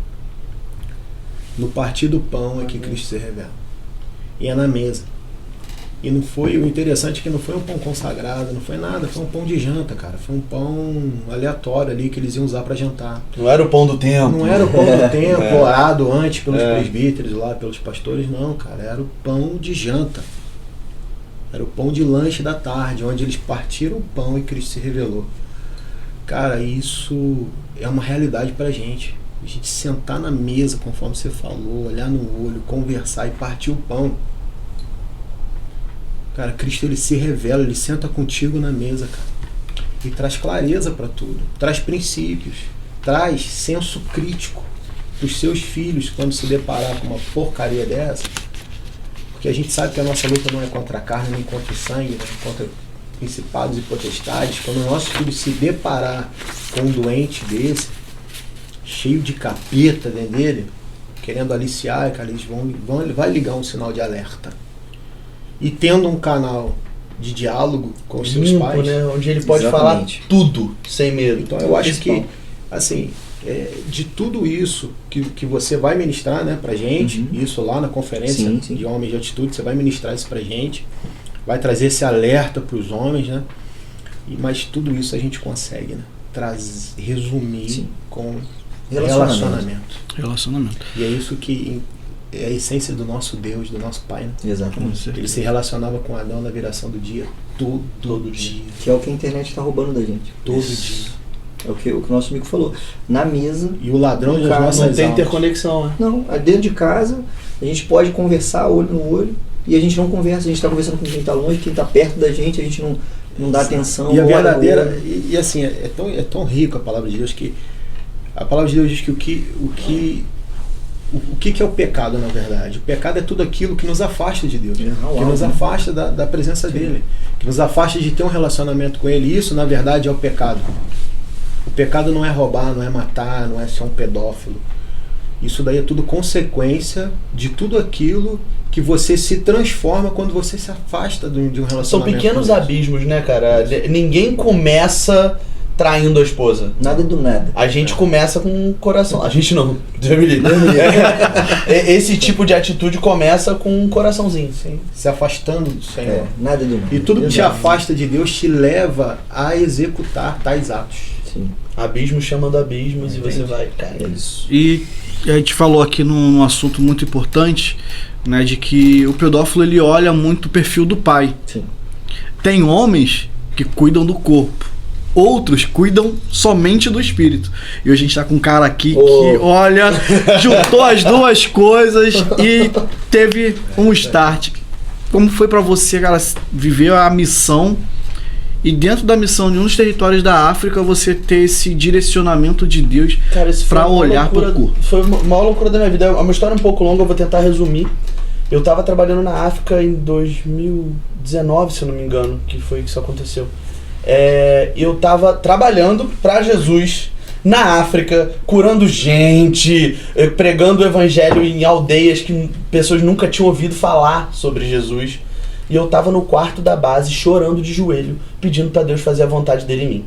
No partir do pão é que Cristo se revela. E é na mesa. E não foi, o interessante é que não foi um pão consagrado, não foi nada, foi um pão de janta, cara. Foi um pão aleatório ali que eles iam usar para jantar. Não era o pão do tempo. Não era o pão do tempo, orado antes pelos presbíteros lá, pelos pastores, não, cara. Era o pão de janta. Era o pão de lanche da tarde, onde eles partiram o pão e Cristo se revelou. Cara, isso é uma realidade pra gente. A gente sentar na mesa, conforme você falou, olhar no olho, conversar e partir o pão. Cara, Cristo ele se revela, ele senta contigo na mesa, cara. E traz clareza pra tudo. Traz princípios. Traz senso crítico pros seus filhos quando se deparar com uma porcaria dessa. Porque a gente sabe que a nossa luta não é contra a carne, nem contra o sangue, né? Contra principados e potestades. Quando o nosso filho se deparar com um doente desse, cheio de capeta dentro dele, querendo aliciar, cara, ele vai ligar um sinal de alerta. E tendo um canal de diálogo com os seus Limpo, pais, né? Onde ele pode Exatamente. falar tudo, sem medo. então eu acho que, assim, de tudo isso que você vai ministrar, né, pra gente, isso lá na conferência Sim, sim. de Homens de Atitude, você vai ministrar isso pra gente, vai trazer esse alerta pros homens, né? Mas tudo isso a gente consegue, né? Resumir Sim. com Relacionamento. E é isso que é a essência do nosso Deus, do nosso Pai, né? Exatamente. Ele se relacionava com Adão na viração do dia, todo dia. Que é o que a internet está roubando da gente. Todo dia. É o que o nosso amigo falou. Na mesa. E o ladrão das nossas Não tem almas. interconexão, né? Não, dentro de casa, a gente pode conversar olho no olho e a gente não conversa. A gente está conversando com quem está longe, quem está perto da gente, a gente não dá atenção. E a olha no verdadeira, olho. e assim, é tão rico a palavra de Deus que a palavra de Deus diz que o que é o pecado, na verdade? O pecado é tudo aquilo que nos afasta de Deus, que nos afasta da presença dele, que nos afasta de ter um relacionamento com ele. Isso, na verdade, é o pecado. O pecado não é roubar, não é matar, não é ser um pedófilo. Isso daí é tudo consequência de tudo aquilo que você se transforma quando você se afasta de um relacionamento. São pequenos abismos, né, cara? Ninguém começa traindo a esposa. Nada do nada. A gente começa com o coração. A gente não. Deus me livre. Esse tipo de atitude começa com um coraçãozinho. Sim. Se afastando do Senhor. Nada do nada. E tudo que te Exato. afasta de Deus te leva a executar tais atos. Sim. Abismos chamando abismos e você vai, cara. Isso. E a gente falou aqui num assunto muito importante, né, de que o pedófilo ele olha muito o perfil do pai. Sim. Tem homens que cuidam do corpo, outros cuidam somente do espírito. E hoje a gente tá com um cara aqui que, olha, juntou as duas coisas e teve um start. Como foi pra você, cara, viver a missão e dentro da missão de um dos territórios da África você ter esse direcionamento de Deus Cara, isso foi pra uma olhar loucura, pro corpo? Foi uma maior loucura da minha vida. É uma história um pouco longa, eu vou tentar resumir. Eu tava trabalhando na África em 2019, se eu não me engano, que foi que isso aconteceu. Eu tava trabalhando pra Jesus na África, curando gente, pregando o evangelho em aldeias que pessoas nunca tinham ouvido falar sobre Jesus. E eu tava no quarto da base, chorando de joelho, pedindo pra Deus fazer a vontade dele em mim.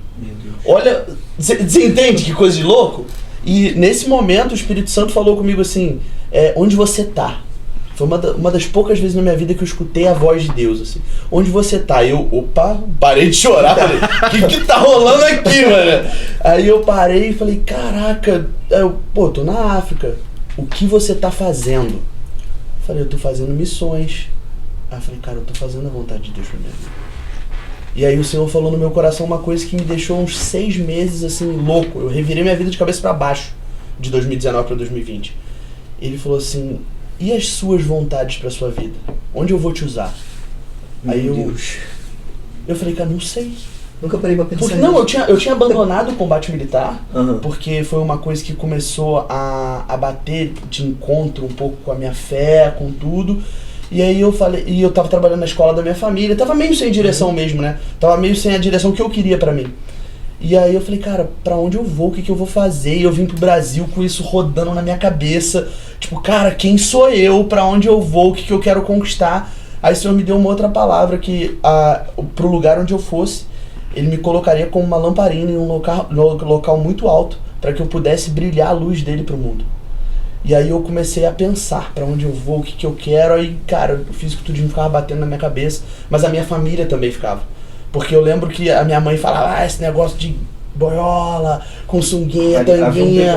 Olha, você entende que coisa de louco? E nesse momento o Espírito Santo falou comigo assim, onde você tá? Foi uma das poucas vezes na minha vida que eu escutei a voz de Deus, assim. Onde você tá? Eu, parei de chorar, falei, o que tá rolando aqui, mano? Aí eu parei e falei, caraca, tô na África, o que você tá fazendo? Falei, eu tô fazendo missões. Aí eu falei, cara, eu tô fazendo a vontade de Deus pra minha vida. E aí o Senhor falou no meu coração uma coisa que me deixou uns 6 meses, assim, louco. Eu revirei minha vida de cabeça pra baixo, de 2019 pra 2020. Ele falou assim, e as suas vontades pra sua vida? Onde eu vou te usar? Aí eu falei, cara, não sei. Nunca parei pra pensar Porque, nisso. não, eu tinha abandonado o combate militar, Aham. porque foi uma coisa que começou a bater de encontro um pouco com a minha fé, com tudo. E aí eu falei, e eu tava trabalhando na escola da minha família, tava meio sem direção mesmo, né? Tava meio sem a direção que eu queria pra mim. E aí eu falei, cara, pra onde eu vou? O que eu vou fazer? E eu vim pro Brasil com isso rodando na minha cabeça. Tipo, cara, quem sou eu? Pra onde eu vou? O que eu quero conquistar? Aí o Senhor me deu uma outra palavra que pro lugar onde eu fosse, Ele me colocaria como uma lamparina em um local muito alto para que eu pudesse brilhar a luz dele pro mundo. E aí eu comecei a pensar pra onde eu vou, o que eu quero. Aí, cara, o físico tudinho ficava batendo na minha cabeça, mas a minha família também ficava. Porque eu lembro que a minha mãe falava, esse negócio de boiola, com sunguinha, tanguinha.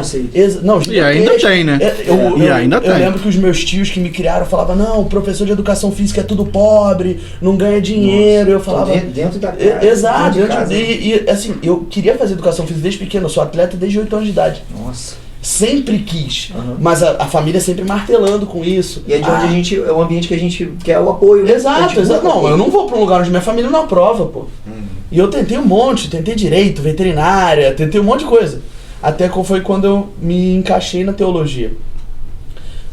Não, e ainda tem, né? Eu lembro que os meus tios que me criaram falavam, não, o professor de educação física é tudo pobre, não ganha dinheiro. Nossa, eu falava. Dentro da casa. Exato, dentro de casa. E assim, eu queria fazer educação física desde pequeno, eu sou atleta desde 8 anos de idade. Nossa. Sempre quis, mas a família sempre martelando com isso. E é de onde a gente, é um ambiente que a gente quer o apoio. Exato, exato. Não, eu não vou pra um lugar onde minha família não aprova, pô. E eu tentei um monte, tentei direito, veterinária, tentei um monte de coisa. Até que foi quando eu me encaixei na teologia.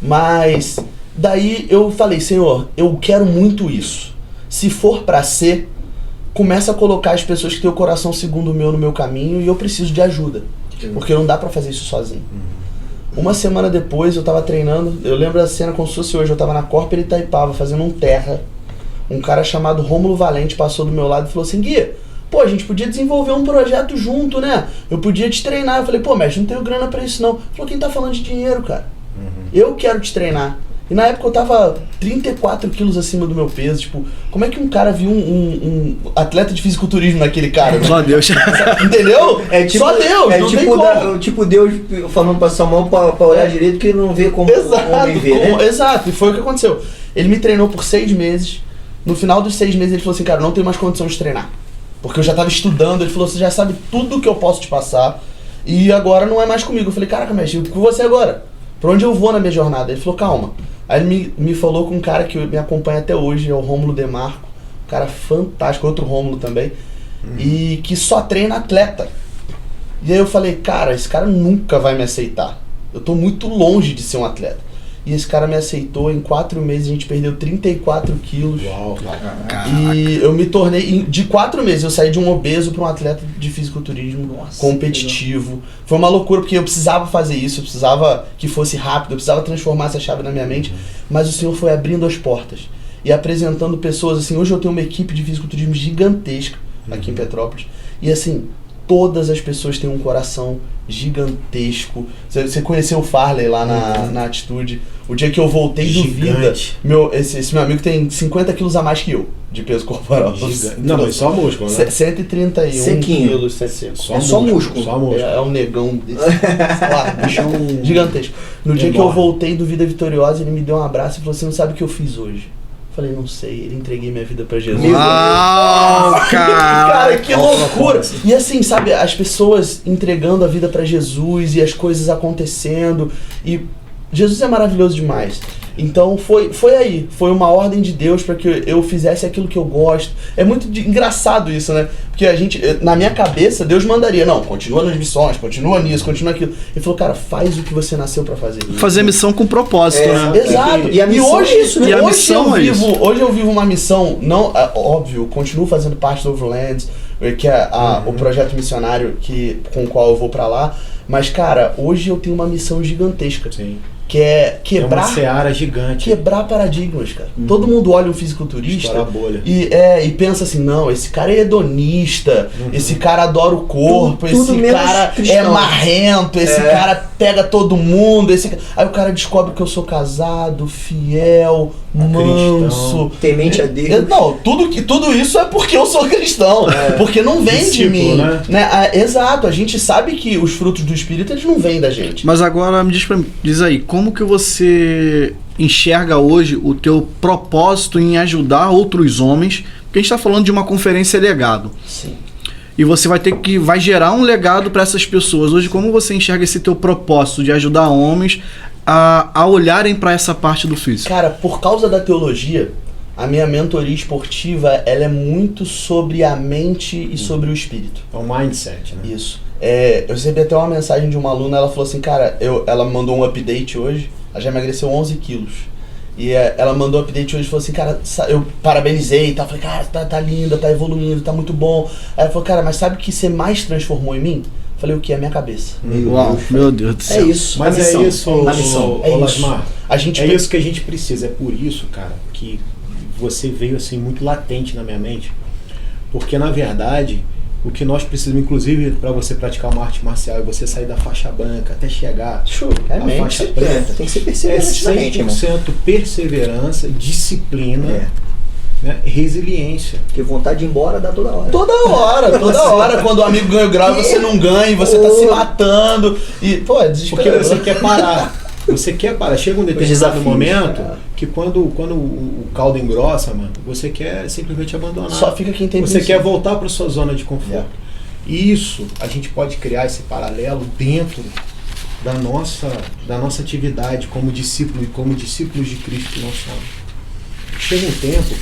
Mas daí eu falei, Senhor, eu quero muito isso. Se for pra ser, começa a colocar as pessoas que têm o coração segundo o meu no meu caminho e eu preciso de ajuda. Porque não dá pra fazer isso sozinho. Uma semana depois eu tava treinando, eu lembro da cena como se fosse hoje, eu tava na Corpera Itaipava fazendo um terra. Um cara chamado Rômulo Valente passou do meu lado e falou assim, Guia, pô, a gente podia desenvolver um projeto junto, né? Eu podia te treinar. Eu falei, pô, mestre, não tenho grana pra isso não. Ele falou, quem tá falando de dinheiro, cara? Eu quero te treinar. E na época eu tava 34 quilos acima do meu peso. Tipo, como é que um cara viu um atleta de fisiculturismo naquele cara? Só Deus. Entendeu? tipo, Só Deus, não tem como. tipo Deus falando pra Samuel pra olhar direito que ele não vê como o homem vê, né? Exato, e foi o que aconteceu. Ele me treinou por 6 meses. No final dos 6 meses ele falou assim, cara, não tenho mais condição de treinar. Porque eu já tava estudando, ele falou, você já sabe tudo que eu posso te passar. E agora não é mais comigo. Eu falei, caraca, mestre, com você agora? Pra onde eu vou na minha jornada? Ele falou, calma. Aí ele me falou com um cara que me acompanha até hoje, é o Rômulo Demarco. Um cara fantástico, outro Rômulo também. E que só treina atleta. E aí eu falei, cara, esse cara nunca vai me aceitar. Eu tô muito longe de ser um atleta. E esse cara me aceitou, em 4 meses a gente perdeu 34 quilos. Uau, cara. E eu me tornei, de 4 meses eu saí de um obeso para um atleta de fisiculturismo competitivo. Foi uma loucura, porque eu precisava fazer isso, eu precisava que fosse rápido, eu precisava transformar essa chave na minha mente. Mas o Senhor foi abrindo as portas e apresentando pessoas, assim, hoje eu tenho uma equipe de fisiculturismo gigantesca aqui em Petrópolis. E assim, todas as pessoas têm um coração gigantesco. Você conheceu o Farley lá na Atitude. O dia que eu voltei do Vida, esse meu amigo tem 50 quilos a mais que eu, de peso corporal. Não, mas só músculo, né? 131 Sequinho. quilos. Só músculo. É um negão desse. Bichão gigantesco. No dia que eu voltei do Vida Vitoriosa, ele me deu um abraço e falou, você não sabe o que eu fiz hoje? Eu falei, não sei, ele entreguei minha vida pra Jesus. Uau, cara, que loucura! E assim, sabe, as pessoas entregando a vida pra Jesus e as coisas acontecendo. E Jesus é maravilhoso demais. Então foi aí, foi uma ordem de Deus para que eu fizesse aquilo que eu gosto. É muito engraçado isso, né? Porque a gente, na minha cabeça, Deus mandaria, não, continua nas missões, continua nisso, continua aquilo. Ele falou, cara, faz o que você nasceu para fazer. Fazer missão com propósito, né? Exato. E a missão hoje, é isso, né? Hoje eu vivo uma missão, não, óbvio, continuo fazendo parte do Overlands, que é o projeto missionário com o qual eu vou para lá. Mas, cara, hoje eu tenho uma missão gigantesca. Sim. Que é quebrar... É uma seara gigante. Quebrar paradigmas, cara. Todo mundo olha um fisiculturista bolha. e pensa assim, não, esse cara é hedonista, esse cara adora o corpo, esse cara é marrento, esse cara pega todo mundo, aí o cara descobre que eu sou casado, fiel, manso, temente a Deus. Não, tudo isso é porque eu sou cristão, porque não vem discípulo, de mim, né? Exato, a gente sabe que os frutos do Espírito, eles não vêm da gente. Mas agora me diz aí, como que você enxerga hoje o teu propósito em ajudar outros homens? Porque a gente está falando de uma conferência legado. Sim. E você vai gerar um legado para essas pessoas. Hoje, como você enxerga esse teu propósito de ajudar homens a olharem para essa parte do físico? Cara, por causa da teologia, a minha mentoria esportiva, ela é muito sobre a mente e sobre o espírito. É um mindset, né? Isso. Eu recebi até uma mensagem de uma aluna, ela falou assim, cara, ela mandou um update hoje, ela já emagreceu 11 quilos. E ela mandou um update hoje e falou assim, cara, eu parabenizei e tal, falei, cara, tá linda, tá evoluindo, tá muito bom. Aí ela falou, cara, mas sabe o que você mais transformou em mim? Eu falei, o que? A minha cabeça. Uau, meu Deus do céu. É isso. Mas é isso, Lasmar. É isso que a gente precisa. É por isso, cara, que você veio assim muito latente na minha mente. Porque, na verdade, o que nós precisamos, inclusive, para você praticar uma arte marcial, é você sair da faixa branca até chegar à faixa preta. Tem que ser perseverante. É 100% perseverança, disciplina, né? Resiliência. Porque vontade de ir embora dá toda hora. Toda hora. Quando o amigo ganha o grau, você não ganha, você tá se matando. E, pô, é desesperador. Porque você quer parar. Você quer parar. Chega um determinado momento que quando o caldo engrossa, mano, você quer simplesmente abandonar. Só fica quem tem Você quer voltar para sua zona de conforto. E isso, a gente pode criar esse paralelo dentro da nossa atividade como discípulo e como discípulos de Cristo que nós somos. Chega um tempo,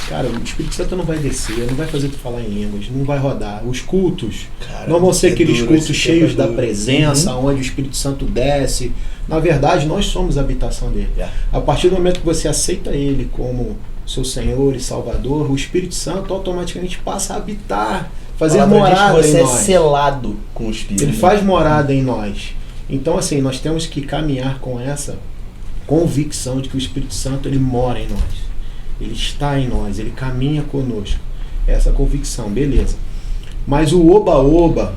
cara, o Espírito Santo não vai descer, não vai fazer tu falar em línguas, não vai rodar. Os cultos não vão ser aqueles cultos cheios da presença, onde o Espírito Santo desce. Na verdade, nós somos a habitação dele. A partir do momento que você aceita ele como seu Senhor e Salvador, o Espírito Santo automaticamente passa a habitar, fazer morada em nós. Você é selado com o Espírito. Ele faz morada em nós. Então, assim, nós temos que caminhar com essa convicção de que o Espírito Santo, ele mora em nós. Ele está em nós, ele caminha conosco. Essa convicção, beleza. Mas o oba-oba,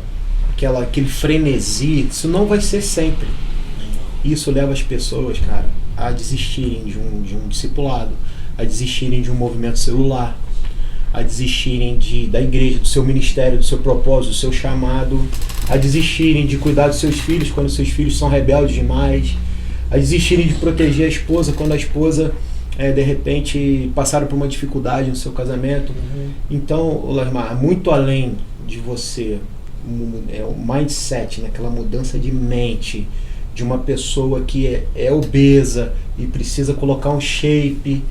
aquele frenesi, isso não vai ser sempre. Isso leva as pessoas, cara, a desistirem de um discipulado, a desistirem de um movimento celular, a desistirem da igreja, do seu ministério, do seu propósito, do seu chamado, a desistirem de cuidar dos seus filhos quando seus filhos são rebeldes demais, a desistirem de proteger a esposa quando a esposa, de repente, passaram por uma dificuldade no seu casamento. Então, Losmar, muito além de você, o mindset, né, aquela mudança de mente de uma pessoa que é obesa e precisa colocar um shape.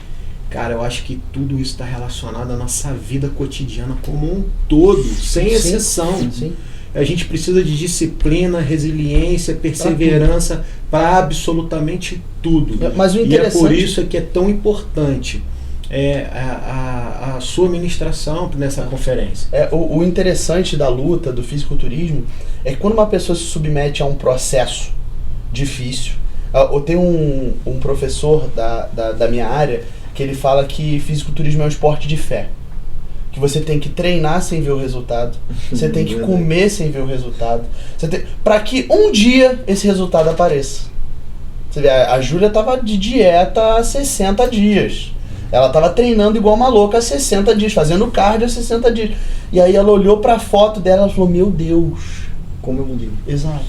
Cara, eu acho que tudo isso está relacionado à nossa vida cotidiana como um todo, sem exceção. Sim. A gente precisa de disciplina, resiliência, perseverança para absolutamente tudo. Mas o E é interessante... por isso que é tão importante a sua ministração nessa conferência. O interessante da luta, do fisiculturismo, é que quando uma pessoa se submete a um processo difícil... Eu tenho um professor da minha área que ele fala que fisiculturismo é um esporte de fé. Que você tem que treinar sem ver o resultado. Você tem que comer sem ver o resultado. Para que um dia esse resultado apareça. Você vê, a Júlia tava de dieta há 60 dias. Ela tava treinando igual uma louca há 60 dias, fazendo cardio há 60 dias. E aí ela olhou pra foto dela e falou, meu Deus, Como eu mudei. exato.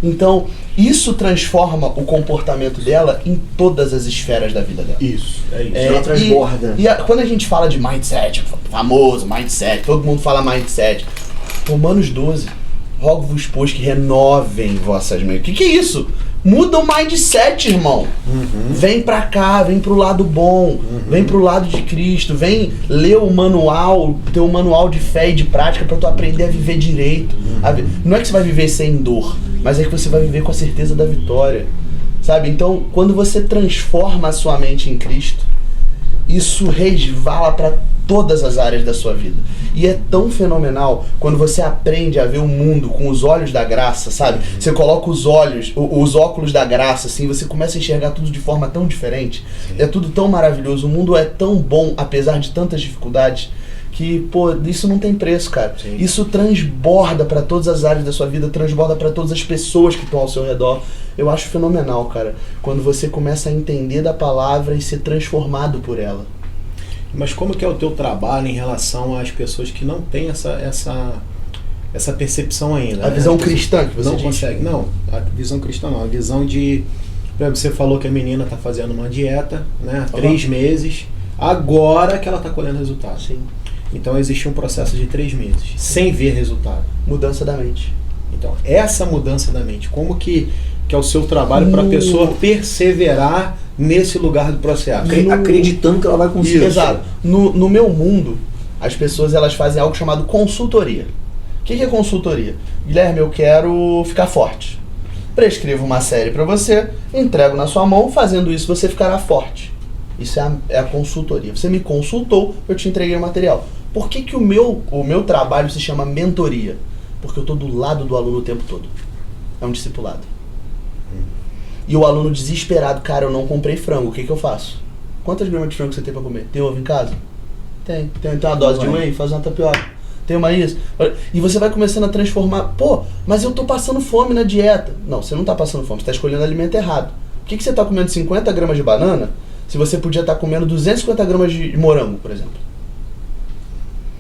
Então, isso transforma o comportamento dela em todas as esferas da vida dela. Isso, é isso. Ela transborda. Quando a gente fala de mindset, famoso mindset, todo mundo fala mindset. Romanos 12, rogo-vos, pois, que renovem vossas mentes. O que é isso? Muda o mindset, irmão. Vem pra cá, vem pro lado bom, vem pro lado de Cristo, vem ler o manual, teu manual de fé e de prática pra tu aprender a viver direito. Não é que você vai viver sem dor, mas é que você vai viver com a certeza da vitória. Sabe? Então, quando você transforma a sua mente em Cristo, isso resvala para todas as áreas da sua vida. E é tão fenomenal quando você aprende a ver o mundo com os olhos da graça, sabe? Você coloca os óculos da graça, assim, você começa a enxergar tudo de forma tão diferente. Sim. É tudo tão maravilhoso, o mundo é tão bom, apesar de tantas dificuldades, que, pô, isso não tem preço, cara. Sim. Isso transborda para todas as áreas da sua vida, transborda para todas as pessoas que estão ao seu redor. Eu acho fenomenal, cara, quando você começa a entender da palavra e ser transformado por ela. Mas como que é o teu trabalho em relação às pessoas que não têm essa percepção ainda? A visão cristã que você não diz? Consegue. Não, a visão cristã não. A visão de... Por exemplo, você falou que a menina está fazendo uma dieta, né? 3 meses. Agora que ela está colhendo resultado. Sim. Então existe um processo de 3 meses, sem ver resultado. Mudança da mente. Então, essa mudança da mente, como que é o seu trabalho para a pessoa perseverar nesse lugar do processo? Acreditando que ela vai conseguir. Isso. Exato. No meu mundo, as pessoas elas fazem algo chamado consultoria. O que é consultoria? Guilherme, eu quero ficar forte. Prescrevo uma série para você, entrego na sua mão, fazendo isso você ficará forte. Isso é a consultoria. Você me consultou, eu te entreguei o material. Por que o meu trabalho se chama mentoria? Porque eu estou do lado do aluno o tempo todo. É um discipulado. E o aluno desesperado, cara, eu não comprei frango, o que eu faço? Quantas gramas de frango você tem para comer? Tem ovo em casa? Tem uma dose de whey, faz uma tapioca. Tem uma isso. E você vai começando a transformar. Pô, mas eu tô passando fome na dieta. Não, você não tá passando fome, você tá escolhendo alimento errado. Por que você tá comendo 50 gramas de banana se você podia estar comendo 250 gramas de morango, por exemplo?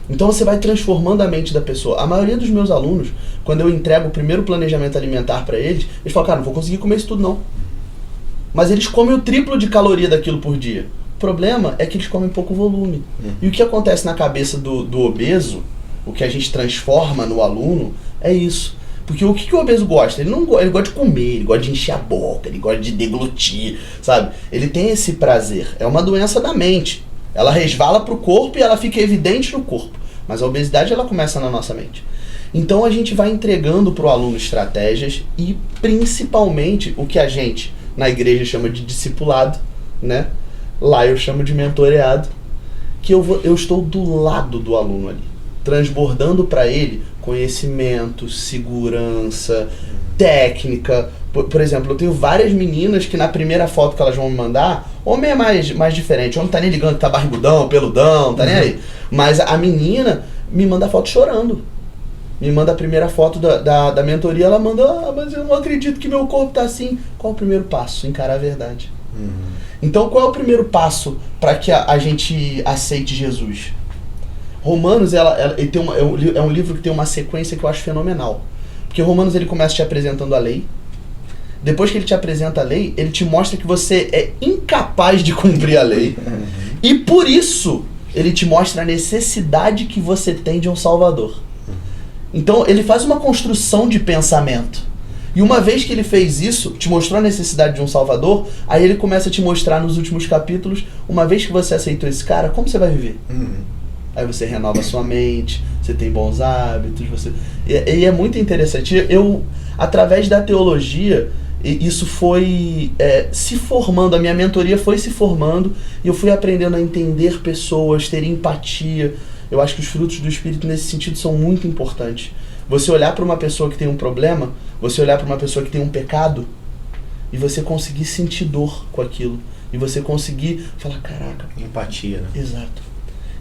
Então você vai transformando a mente da pessoa. A maioria dos meus alunos, quando eu entrego o primeiro planejamento alimentar para eles, eles falam, cara, não vou conseguir comer isso tudo não. Mas eles comem o triplo de caloria daquilo por dia. O problema é que eles comem pouco volume. E o que acontece na cabeça do obeso, o que a gente transforma no aluno, é isso. Porque o que o obeso gosta? Ele gosta de comer, ele gosta de encher a boca, ele gosta de deglutir, sabe? Ele tem esse prazer. É uma doença da mente. Ela resvala pro corpo e ela fica evidente no corpo. Mas a obesidade, ela começa na nossa mente. Então a gente vai entregando pro aluno estratégias e principalmente o que a gente na igreja chama de discipulado, né? Lá eu chamo de mentoreado, que eu estou do lado do aluno ali, transbordando para ele conhecimento, segurança, técnica. Por exemplo, eu tenho várias meninas que na primeira foto que elas vão me mandar, homem é mais diferente, homem tá nem ligando que tá barrigudão, peludão, tá nem aí. Mas a menina me manda foto chorando. Me manda a primeira foto da mentoria, ela manda, mas eu não acredito que meu corpo tá assim. Qual o primeiro passo? Encarar a verdade. Então, qual é o primeiro passo para que a gente aceite Jesus? Romanos ele tem é um livro que tem uma sequência que eu acho fenomenal. Porque Romanos ele começa te apresentando a lei. Depois que ele te apresenta a lei, ele te mostra que você é incapaz de cumprir a lei. E por isso, ele te mostra a necessidade que você tem de um Salvador. Então, ele faz uma construção de pensamento. E uma vez que ele fez isso, te mostrou a necessidade de um Salvador, aí ele começa a te mostrar nos últimos capítulos, uma vez que você aceitou esse cara, como você vai viver? Aí você renova a sua mente, você tem bons hábitos, e é muito interessante. Eu, através da teologia, isso foi se formando, a minha mentoria foi se formando, e eu fui aprendendo a entender pessoas, ter empatia. Eu acho que os frutos do Espírito nesse sentido são muito importantes. Você olhar para uma pessoa que tem um problema, você olhar para uma pessoa que tem um pecado, e você conseguir sentir dor com aquilo. E você conseguir falar, caraca... Empatia, né? Exato.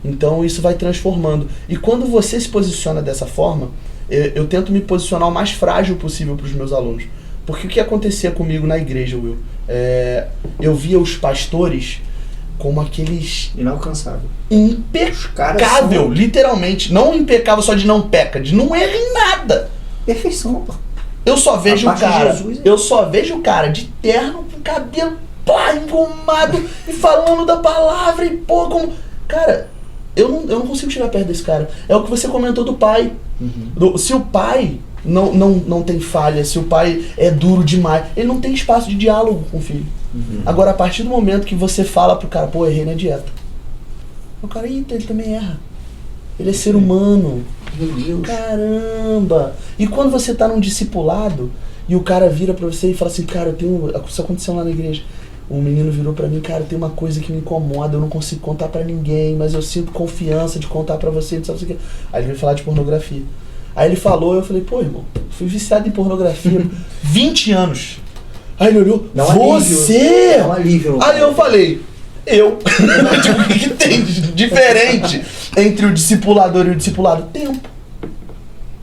Então isso vai transformando. E quando você se posiciona dessa forma, eu tento me posicionar o mais frágil possível para os meus alunos. Porque o que acontecia comigo na igreja, Will? Eu via os pastores como aqueles... Inalcançável. Impecável, literalmente. Não impecável só de não peca, de não erra em nada. Perfeição, pô. Eu só vejo o cara. Jesus, eu só vejo o cara de terno, com cabelo engomado e falando da palavra e pô, como. Cara, eu não consigo chegar perto desse cara. É o que você comentou do pai. Se o pai não tem falha, se o pai é duro demais, ele não tem espaço de diálogo com o filho. Agora, a partir do momento que você fala pro cara, pô, errei na dieta. O cara, eita, ele também erra. Ele é ser humano. Meu Deus. Caramba! E quando você tá num discipulado e o cara vira pra você e fala assim, cara, isso aconteceu lá na igreja. Um menino virou pra mim, cara, tem uma coisa que me incomoda, eu não consigo contar pra ninguém, mas eu sinto confiança de contar pra você, não sabe o que. Aí ele veio falar de pornografia. Aí ele falou, eu falei, pô, irmão, fui viciado em pornografia 20 anos. Aí ele olhou, você? É um alívio. Aí eu falei, o que tem de diferente entre o discipulador e o discipulado? Tempo.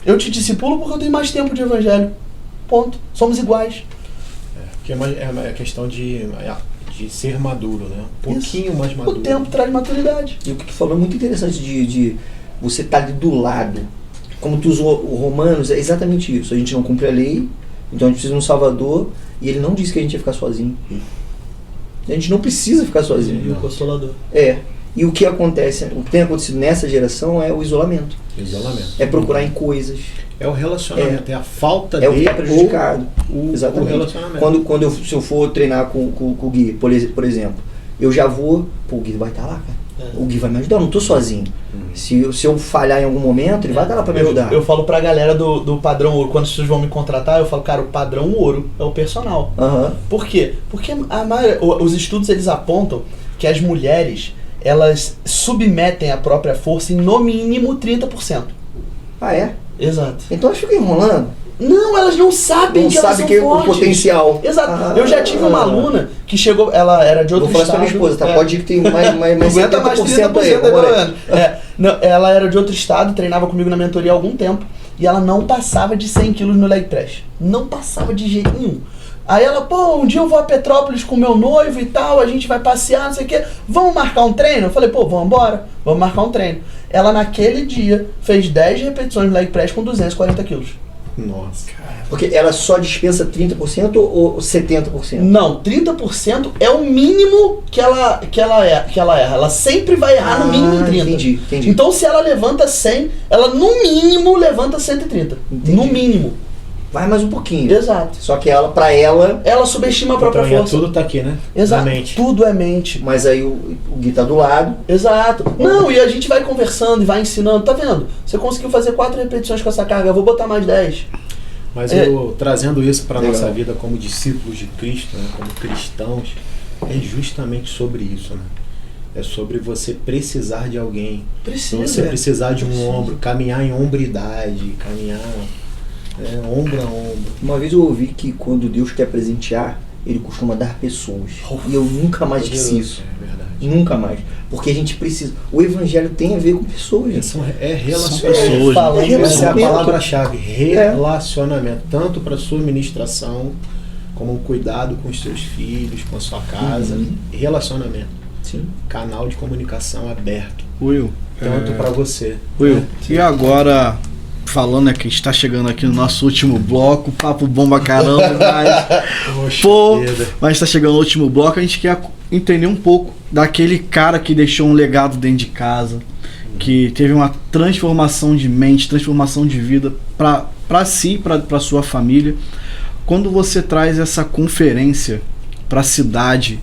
Eu te discipulo porque eu tenho mais tempo de evangelho. Ponto. Somos iguais. Porque é questão de ser maduro, né? Um pouquinho mais maduro. O tempo traz maturidade. E o que tu falou é muito interessante de você estar ali do lado. Como tu usou o Romanos, é exatamente isso. A gente não cumpre a lei, então a gente precisa de um Salvador, e ele não disse que a gente ia ficar sozinho. A gente não precisa ficar sozinho. E o Consolador. E o que acontece, o que tem acontecido nessa geração é o isolamento. É procurar em coisas. É o relacionamento, é a falta o que está prejudicado. Exatamente. O relacionamento. Se eu for treinar com o Gui, por exemplo, eu já vou, pô, o Gui vai estar lá, cara. O Gui vai me ajudar, eu não estou sozinho. Se eu falhar em algum momento, ele vai estar lá para me ajudar. Eu falo pra galera do padrão ouro, quando vocês vão me contratar, eu falo, cara, o padrão ouro é o personal. Por quê? Porque os estudos eles apontam que as mulheres, elas submetem a própria força em no mínimo 30%. Ah, é? Exato. Então elas ficam enrolando? Não, elas não sabem que elas são fortes. O potencial. Exato. Eu já tive uma aluna que chegou, ela era de outro estado. Vou falar pra minha esposa, tá? Pode ir que tem mais 70% aí. Ela era de outro estado, treinava comigo na mentoria há algum tempo, e ela não passava de 100 quilos no leg press. Não passava de jeito nenhum. Aí ela, pô, um dia eu vou a Petrópolis com meu noivo e tal, a gente vai passear, não sei o quê. Vamos marcar um treino? Eu falei, pô, vamos embora, vamos marcar um treino. Ela naquele dia fez 10 repetições no leg press com 240 quilos. Nossa, cara. Porque ela só dispensa 30% ou 70%? Não, 30% é o mínimo que ela erra. Ela sempre vai errar no mínimo em 30. Entendi. Então se ela levanta 100, ela no mínimo levanta 130. Entendi. No mínimo. Vai mais um pouquinho. Exato. Só que ela subestima a própria força. Tudo tá aqui, né? Exato. Na mente. Tudo é mente. Mas aí o Gui tá do lado. Exato. Não, e a gente vai conversando e vai ensinando. Tá vendo? Você conseguiu fazer 4 repetições com essa carga, eu vou botar mais 10. Mas eu trazendo isso para nossa vida como discípulos de Cristo, né, como cristãos, é justamente sobre isso, né? É sobre você precisar de alguém. Você precisar de um ombro, caminhar em hombridade, caminhar ombro a ombro. Uma vez eu ouvi que quando Deus quer presentear, ele costuma dar pessoas. E eu nunca mais esqueci isso. É verdade. Nunca mais. Porque a gente precisa. O evangelho tem a ver com pessoas. É relacionamento. Essa é a palavra-chave. Relacionamento. Tanto para sua ministração, como um cuidado com os seus filhos, com a sua casa, relacionamento. Sim. Canal de comunicação aberto. Will, Tanto para você. Will, e agora, falando, né, que a gente tá chegando aqui no nosso último bloco, papo bom pra caramba, mas... Pô, mas tá chegando no último bloco, a gente quer entender um pouco daquele cara que deixou um legado dentro de casa, que teve uma transformação de mente, transformação de vida para si, para sua família. Quando você traz essa conferência para a cidade,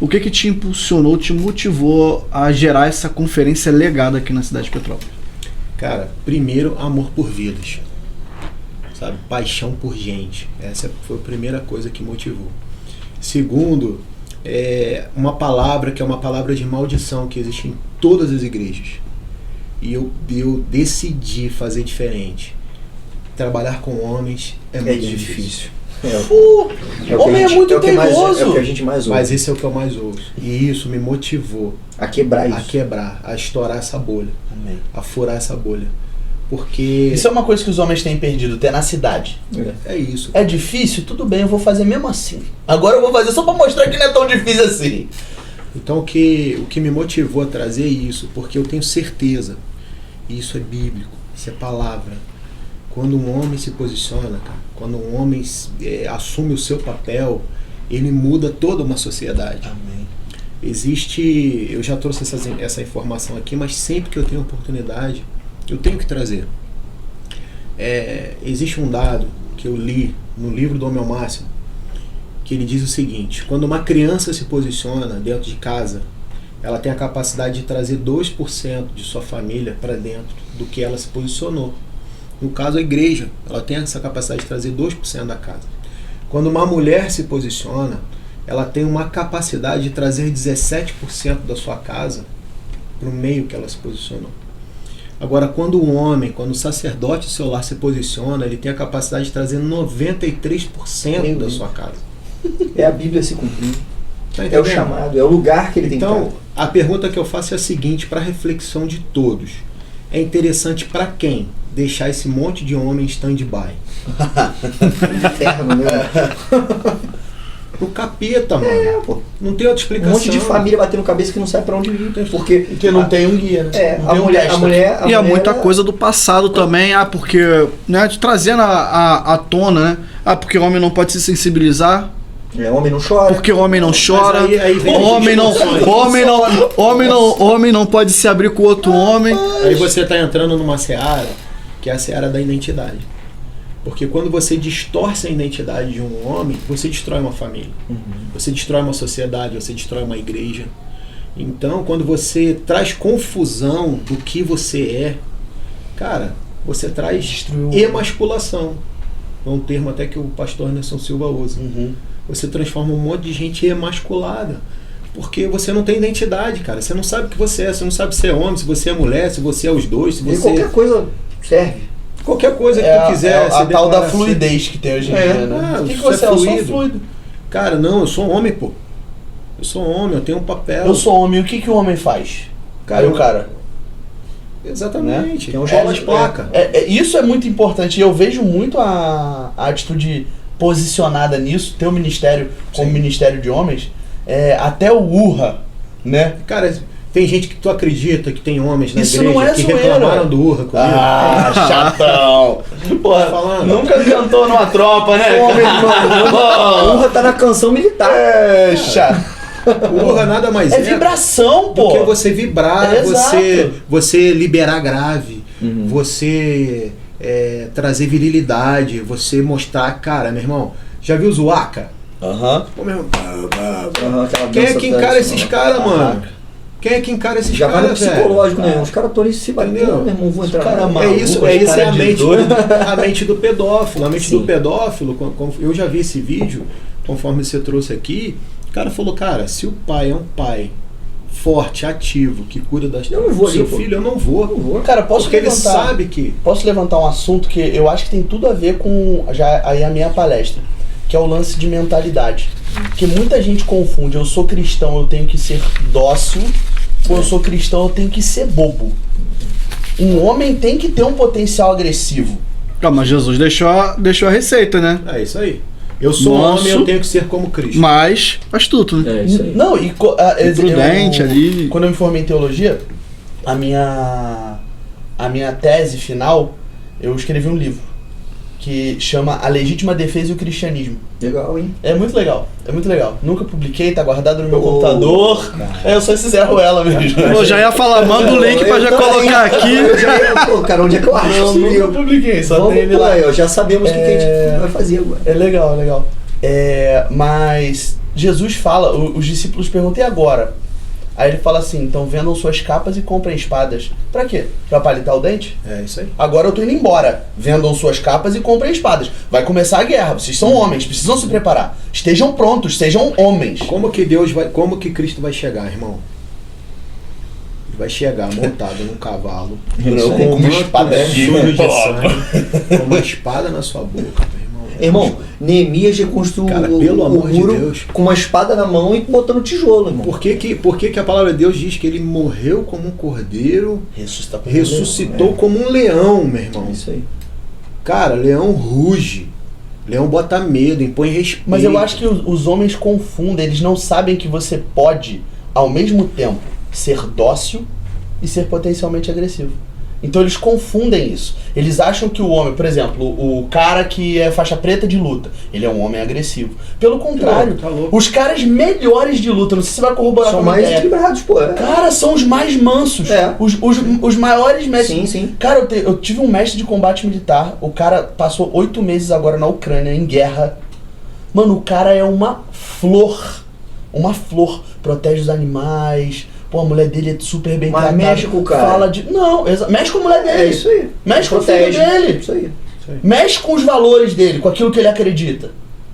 o que te impulsionou, te motivou a gerar essa conferência legada aqui na cidade de Petrópolis? Cara, primeiro, amor por vidas, sabe? Paixão por gente. Essa foi a primeira coisa que motivou. Segundo, uma palavra que é uma palavra de maldição que existe em todas as igrejas. E eu decidi fazer diferente. Trabalhar com homens é muito difícil. Homem é muito teimoso. É o que a gente mais ouve. Mas esse é o que eu mais ouço. E isso me motivou A quebrar isso. a quebrar, a estourar essa bolha, Amém. a furar essa bolha. Porque Isso é uma coisa que os homens têm perdido, tenacidade. é isso. É difícil? Tudo bem, eu vou fazer mesmo assim. Agora eu vou fazer só pra mostrar que não é tão difícil assim. Então o que me motivou a trazer isso, porque eu tenho certeza, e isso é bíblico, isso é palavra. Quando um homem se posiciona, cara, quando um homem assume o seu papel, ele muda toda uma sociedade. Amém. Eu já trouxe essa informação aqui, mas sempre que eu tenho oportunidade, eu tenho que trazer. Existe um dado que eu li no livro do Homem ao Máximo, que ele diz o seguinte: quando uma criança se posiciona dentro de casa, ela tem a capacidade de trazer 2% de sua família para dentro do que ela se posicionou. No caso, a igreja, ela tem essa capacidade de trazer 2% da casa. Quando uma mulher se posiciona, ela tem uma capacidade de trazer 17% da sua casa para o meio que ela se posicionou. Agora, quando o sacerdote do seu lar se posiciona, ele tem a capacidade de trazer 93% da sua casa. É a Bíblia se cumprindo. Tá É o entendendo? chamado, é o lugar que ele tem que Então, estar. a pergunta que eu faço é a seguinte, para reflexão de todos. É interessante para quem deixar esse monte de homem em stand-by? Inferno, né? Pro capeta, mano. Pô. Não tem outra Um explicação. monte de família batendo cabeça que não sabe pra onde ir. Porque Porque não tem um guia, né? Não a tem um mulher, mestre. a mulher. E há muita coisa do passado também, porque, né, trazendo à tona, né? Porque o homem não pode se sensibilizar, Homem não chora. porque o homem não chora, Mas aí vem homem não pode se abrir com outro homem. Aí você tá entrando numa seara, que é a seara da identidade. Porque quando você distorce a identidade de um homem, você destrói uma família. Você destrói uma sociedade, você destrói uma igreja. Então, quando você traz confusão do que você é, cara, você traz Destruiu. emasculação. É um termo até que o pastor Anderson Silva usa. Você transforma um monte de gente emasculada. Porque você não tem identidade, cara. Você não sabe o que você é. Você não sabe se é homem, se você é mulher, se você é os dois, se E você... qualquer coisa serve. Qualquer coisa que tu quiser. a se tal da declarar fluidez que tem hoje em É, dia, né? ah, O que isso você é é? Eu sou fluido. fluido. Cara, não, eu sou homem, pô. Eu sou homem, eu tenho um papel. Eu sou homem, o que o homem faz? Cara, Aí o cara... Exatamente. Tem um Cola as placas. Isso é muito importante. E eu vejo muito a atitude posicionada nisso. Teu ministério como Sim. ministério de homens. Até o urra, né? Cara, tem gente que tu acredita que tem homens na Isso igreja não é que zoeira. reclamaram do urra comigo. Ah, chatão. Porra, falando. nunca cantou numa tropa, né? A honra tá na canção militar. É, chato. O urra nada mais É vibração, pô. do que você vibrar, Exato. você liberar grave, você trazer virilidade, você mostrar, cara, meu irmão, já viu Zuaca? Aham. Pô, meu irmão, Aquela quem é dança que encara tradicional. esses caras, mano? Quem é que encara esses Já vai no caras, velho? psicológico, né? Os caras estão ali se batendo, Entendeu? meu irmão, vou entrar cara lá. maluco, Isso os é cara a de mente, doido. a mente do pedófilo. A mente Sim. do pedófilo, eu já vi esse vídeo, conforme você trouxe aqui, o cara falou, cara, se o pai é um pai forte, ativo, que cuida Eu não vou do seu ali, pô. filho, eu não vou. Cara, posso Porque ele levantar... sabe que... Posso levantar um assunto que eu acho que tem tudo a ver com já aí a minha palestra, que é o lance de mentalidade. Que muita gente confunde, eu sou cristão, eu tenho que ser dócil, ou eu sou cristão, eu tenho que ser bobo. Um homem tem que ter um potencial agressivo. Mas Jesus deixou a receita, né? É isso aí. Eu sou manso, homem, eu tenho que ser como Cristo. mas astuto, né? É isso aí. Não, E prudente ali. Quando eu me formei em teologia, a minha tese final, eu escrevi um livro que chama A Legítima Defesa e o Cristianismo. Legal, hein? É muito legal, é muito legal. Nunca publiquei, tá guardado no meu Ô, computador. cara. Eu só encerro ela mesmo. Eu já ia falar, manda o link pra já colocar aqui. Eu já ia, pô, cara, onde é que eu acho? Não, esse nunca livro? publiquei, só Vamos tem ele por lá. aí, ó, já sabemos o que a gente vai fazer agora. É legal, é legal. Mas Jesus fala, os discípulos perguntam, e agora? Aí ele fala assim, então vendam suas capas e comprem espadas. Pra quê? Pra palitar o dente? É isso aí. Agora eu tô indo embora. Vendam suas capas e comprem espadas. Vai começar a guerra. Vocês são homens, precisam se preparar. Estejam prontos, sejam homens. Como que Cristo vai chegar, irmão? Ele vai chegar montado num cavalo, Com uma espada sujo de sangue, com uma espada na sua boca, meu irmão. Irmão, Neemias reconstruiu Cara, o pelo amor de muro Deus. com uma espada na mão e botando tijolo, irmão. Por que a palavra de Deus diz que ele morreu como um cordeiro, ressuscitou como um leão, meu irmão? É isso aí. Cara, leão ruge. Leão bota medo, impõe respeito. Mas eu acho que os homens confundem. Eles não sabem que você pode, ao mesmo tempo, ser dócil e ser potencialmente agressivo. Então eles confundem isso. Eles acham que o homem, por exemplo, o cara que é faixa preta de luta, ele é um homem agressivo. Pelo contrário, Tá louco. os caras melhores de luta, não sei se você vai corroborar São com a mais ideia. equilibrados, pô. Cara, são os mais mansos. É. Os maiores mestres. Sim, sim. Cara, eu tive um mestre de combate militar. O cara passou 8 meses agora na Ucrânia, em guerra. Mano, o cara é uma flor. Uma flor. Protege os animais. Pô, a mulher dele é super bem Mas tratada. mexe com o cara. Fala de... Não, mexe com a mulher dele. É isso aí. Mexe com o filho Protege. dele. Isso aí. Mexe com os valores dele, com aquilo que ele acredita.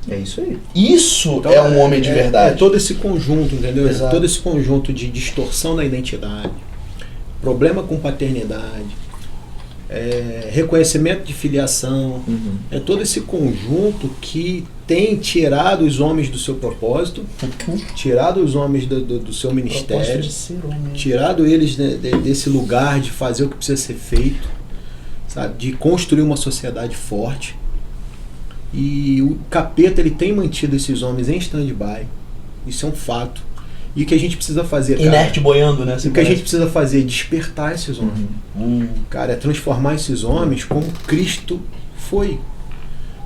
É isso aí. Isso Então, é um homem de verdade. É todo esse conjunto, entendeu? Exato. Todo esse conjunto de distorção da identidade, problema com paternidade, reconhecimento de filiação, é todo esse conjunto que tem tirado os homens do seu propósito, tirado os homens do seu Propósito ministério, de ser homem. tirado eles desse lugar de fazer o que precisa ser feito, sabe? De construir uma sociedade forte. E o capeta, ele tem mantido esses homens em stand-by. Isso é um fato. E o que a gente precisa fazer, cara? Inerte boiando, né? O que a gente precisa fazer é despertar esses homens. Cara, é transformar esses homens como Cristo foi.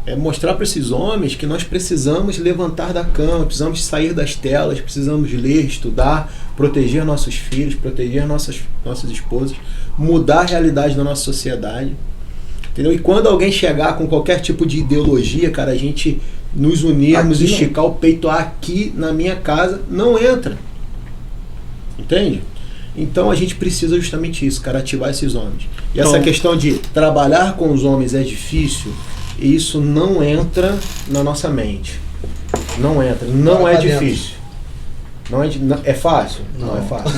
É mostrar para esses homens que nós precisamos levantar da cama, precisamos sair das telas, precisamos ler, estudar, proteger nossos filhos, proteger nossas esposas, mudar a realidade da nossa sociedade. Entendeu? E quando alguém chegar com qualquer tipo de ideologia, cara, a gente nos unirmos, Aqui não. esticar o peito aqui na minha casa, não entra. Entende? Então a gente precisa justamente isso, cara, ativar esses homens. E essa Então- questão de trabalhar com os homens é difícil, isso não entra na nossa mente. Não entra, não Bora é pra dentro. difícil. É fácil? Não é fácil.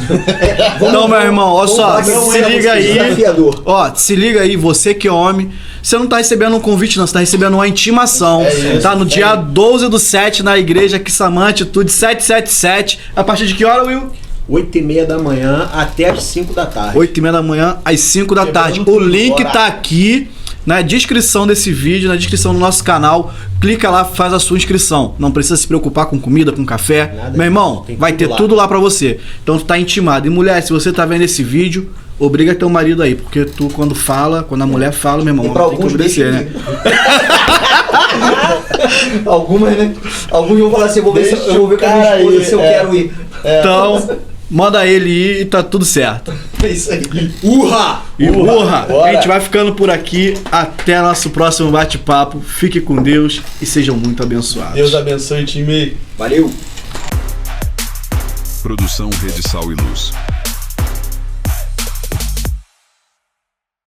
Não, meu irmão, ó só, Não se é liga aí. desafiador. Ó, se liga aí, você que é homem, você não tá recebendo um convite, não, você tá recebendo uma intimação. isso, Tá no dia 12/7 na igreja Kissamã, Atitude 777. A partir de que hora, Will? 8h30 da manhã até as 5 da tarde. 8h30 da manhã às 5 da Quebrando tarde. O tudo, link bora. tá aqui na descrição desse vídeo, na descrição do nosso canal. Clica lá, faz a sua inscrição. Não precisa se preocupar com comida, com café. Nada Meu irmão, tem vai tudo ter lá. tudo lá pra você. Então tu tá intimado. E mulher, se você tá vendo esse vídeo, obriga teu marido aí. Porque tu, quando a mulher fala, meu irmão, E pra tem que alguns obedecer, deixa né? Algumas, né? Alguns vão falar assim, eu vou ver, Deixa eu vou ver com a minha o cara esposa aí, se eu é. quero ir. Então, manda ele ir e tá tudo certo. É isso aí. Urra! E urra! Bora. A gente vai ficando por aqui. Até nosso próximo bate-papo. Fique com Deus e sejam muito abençoados. Deus abençoe, time. Valeu. Produção Rede Sal e Luz.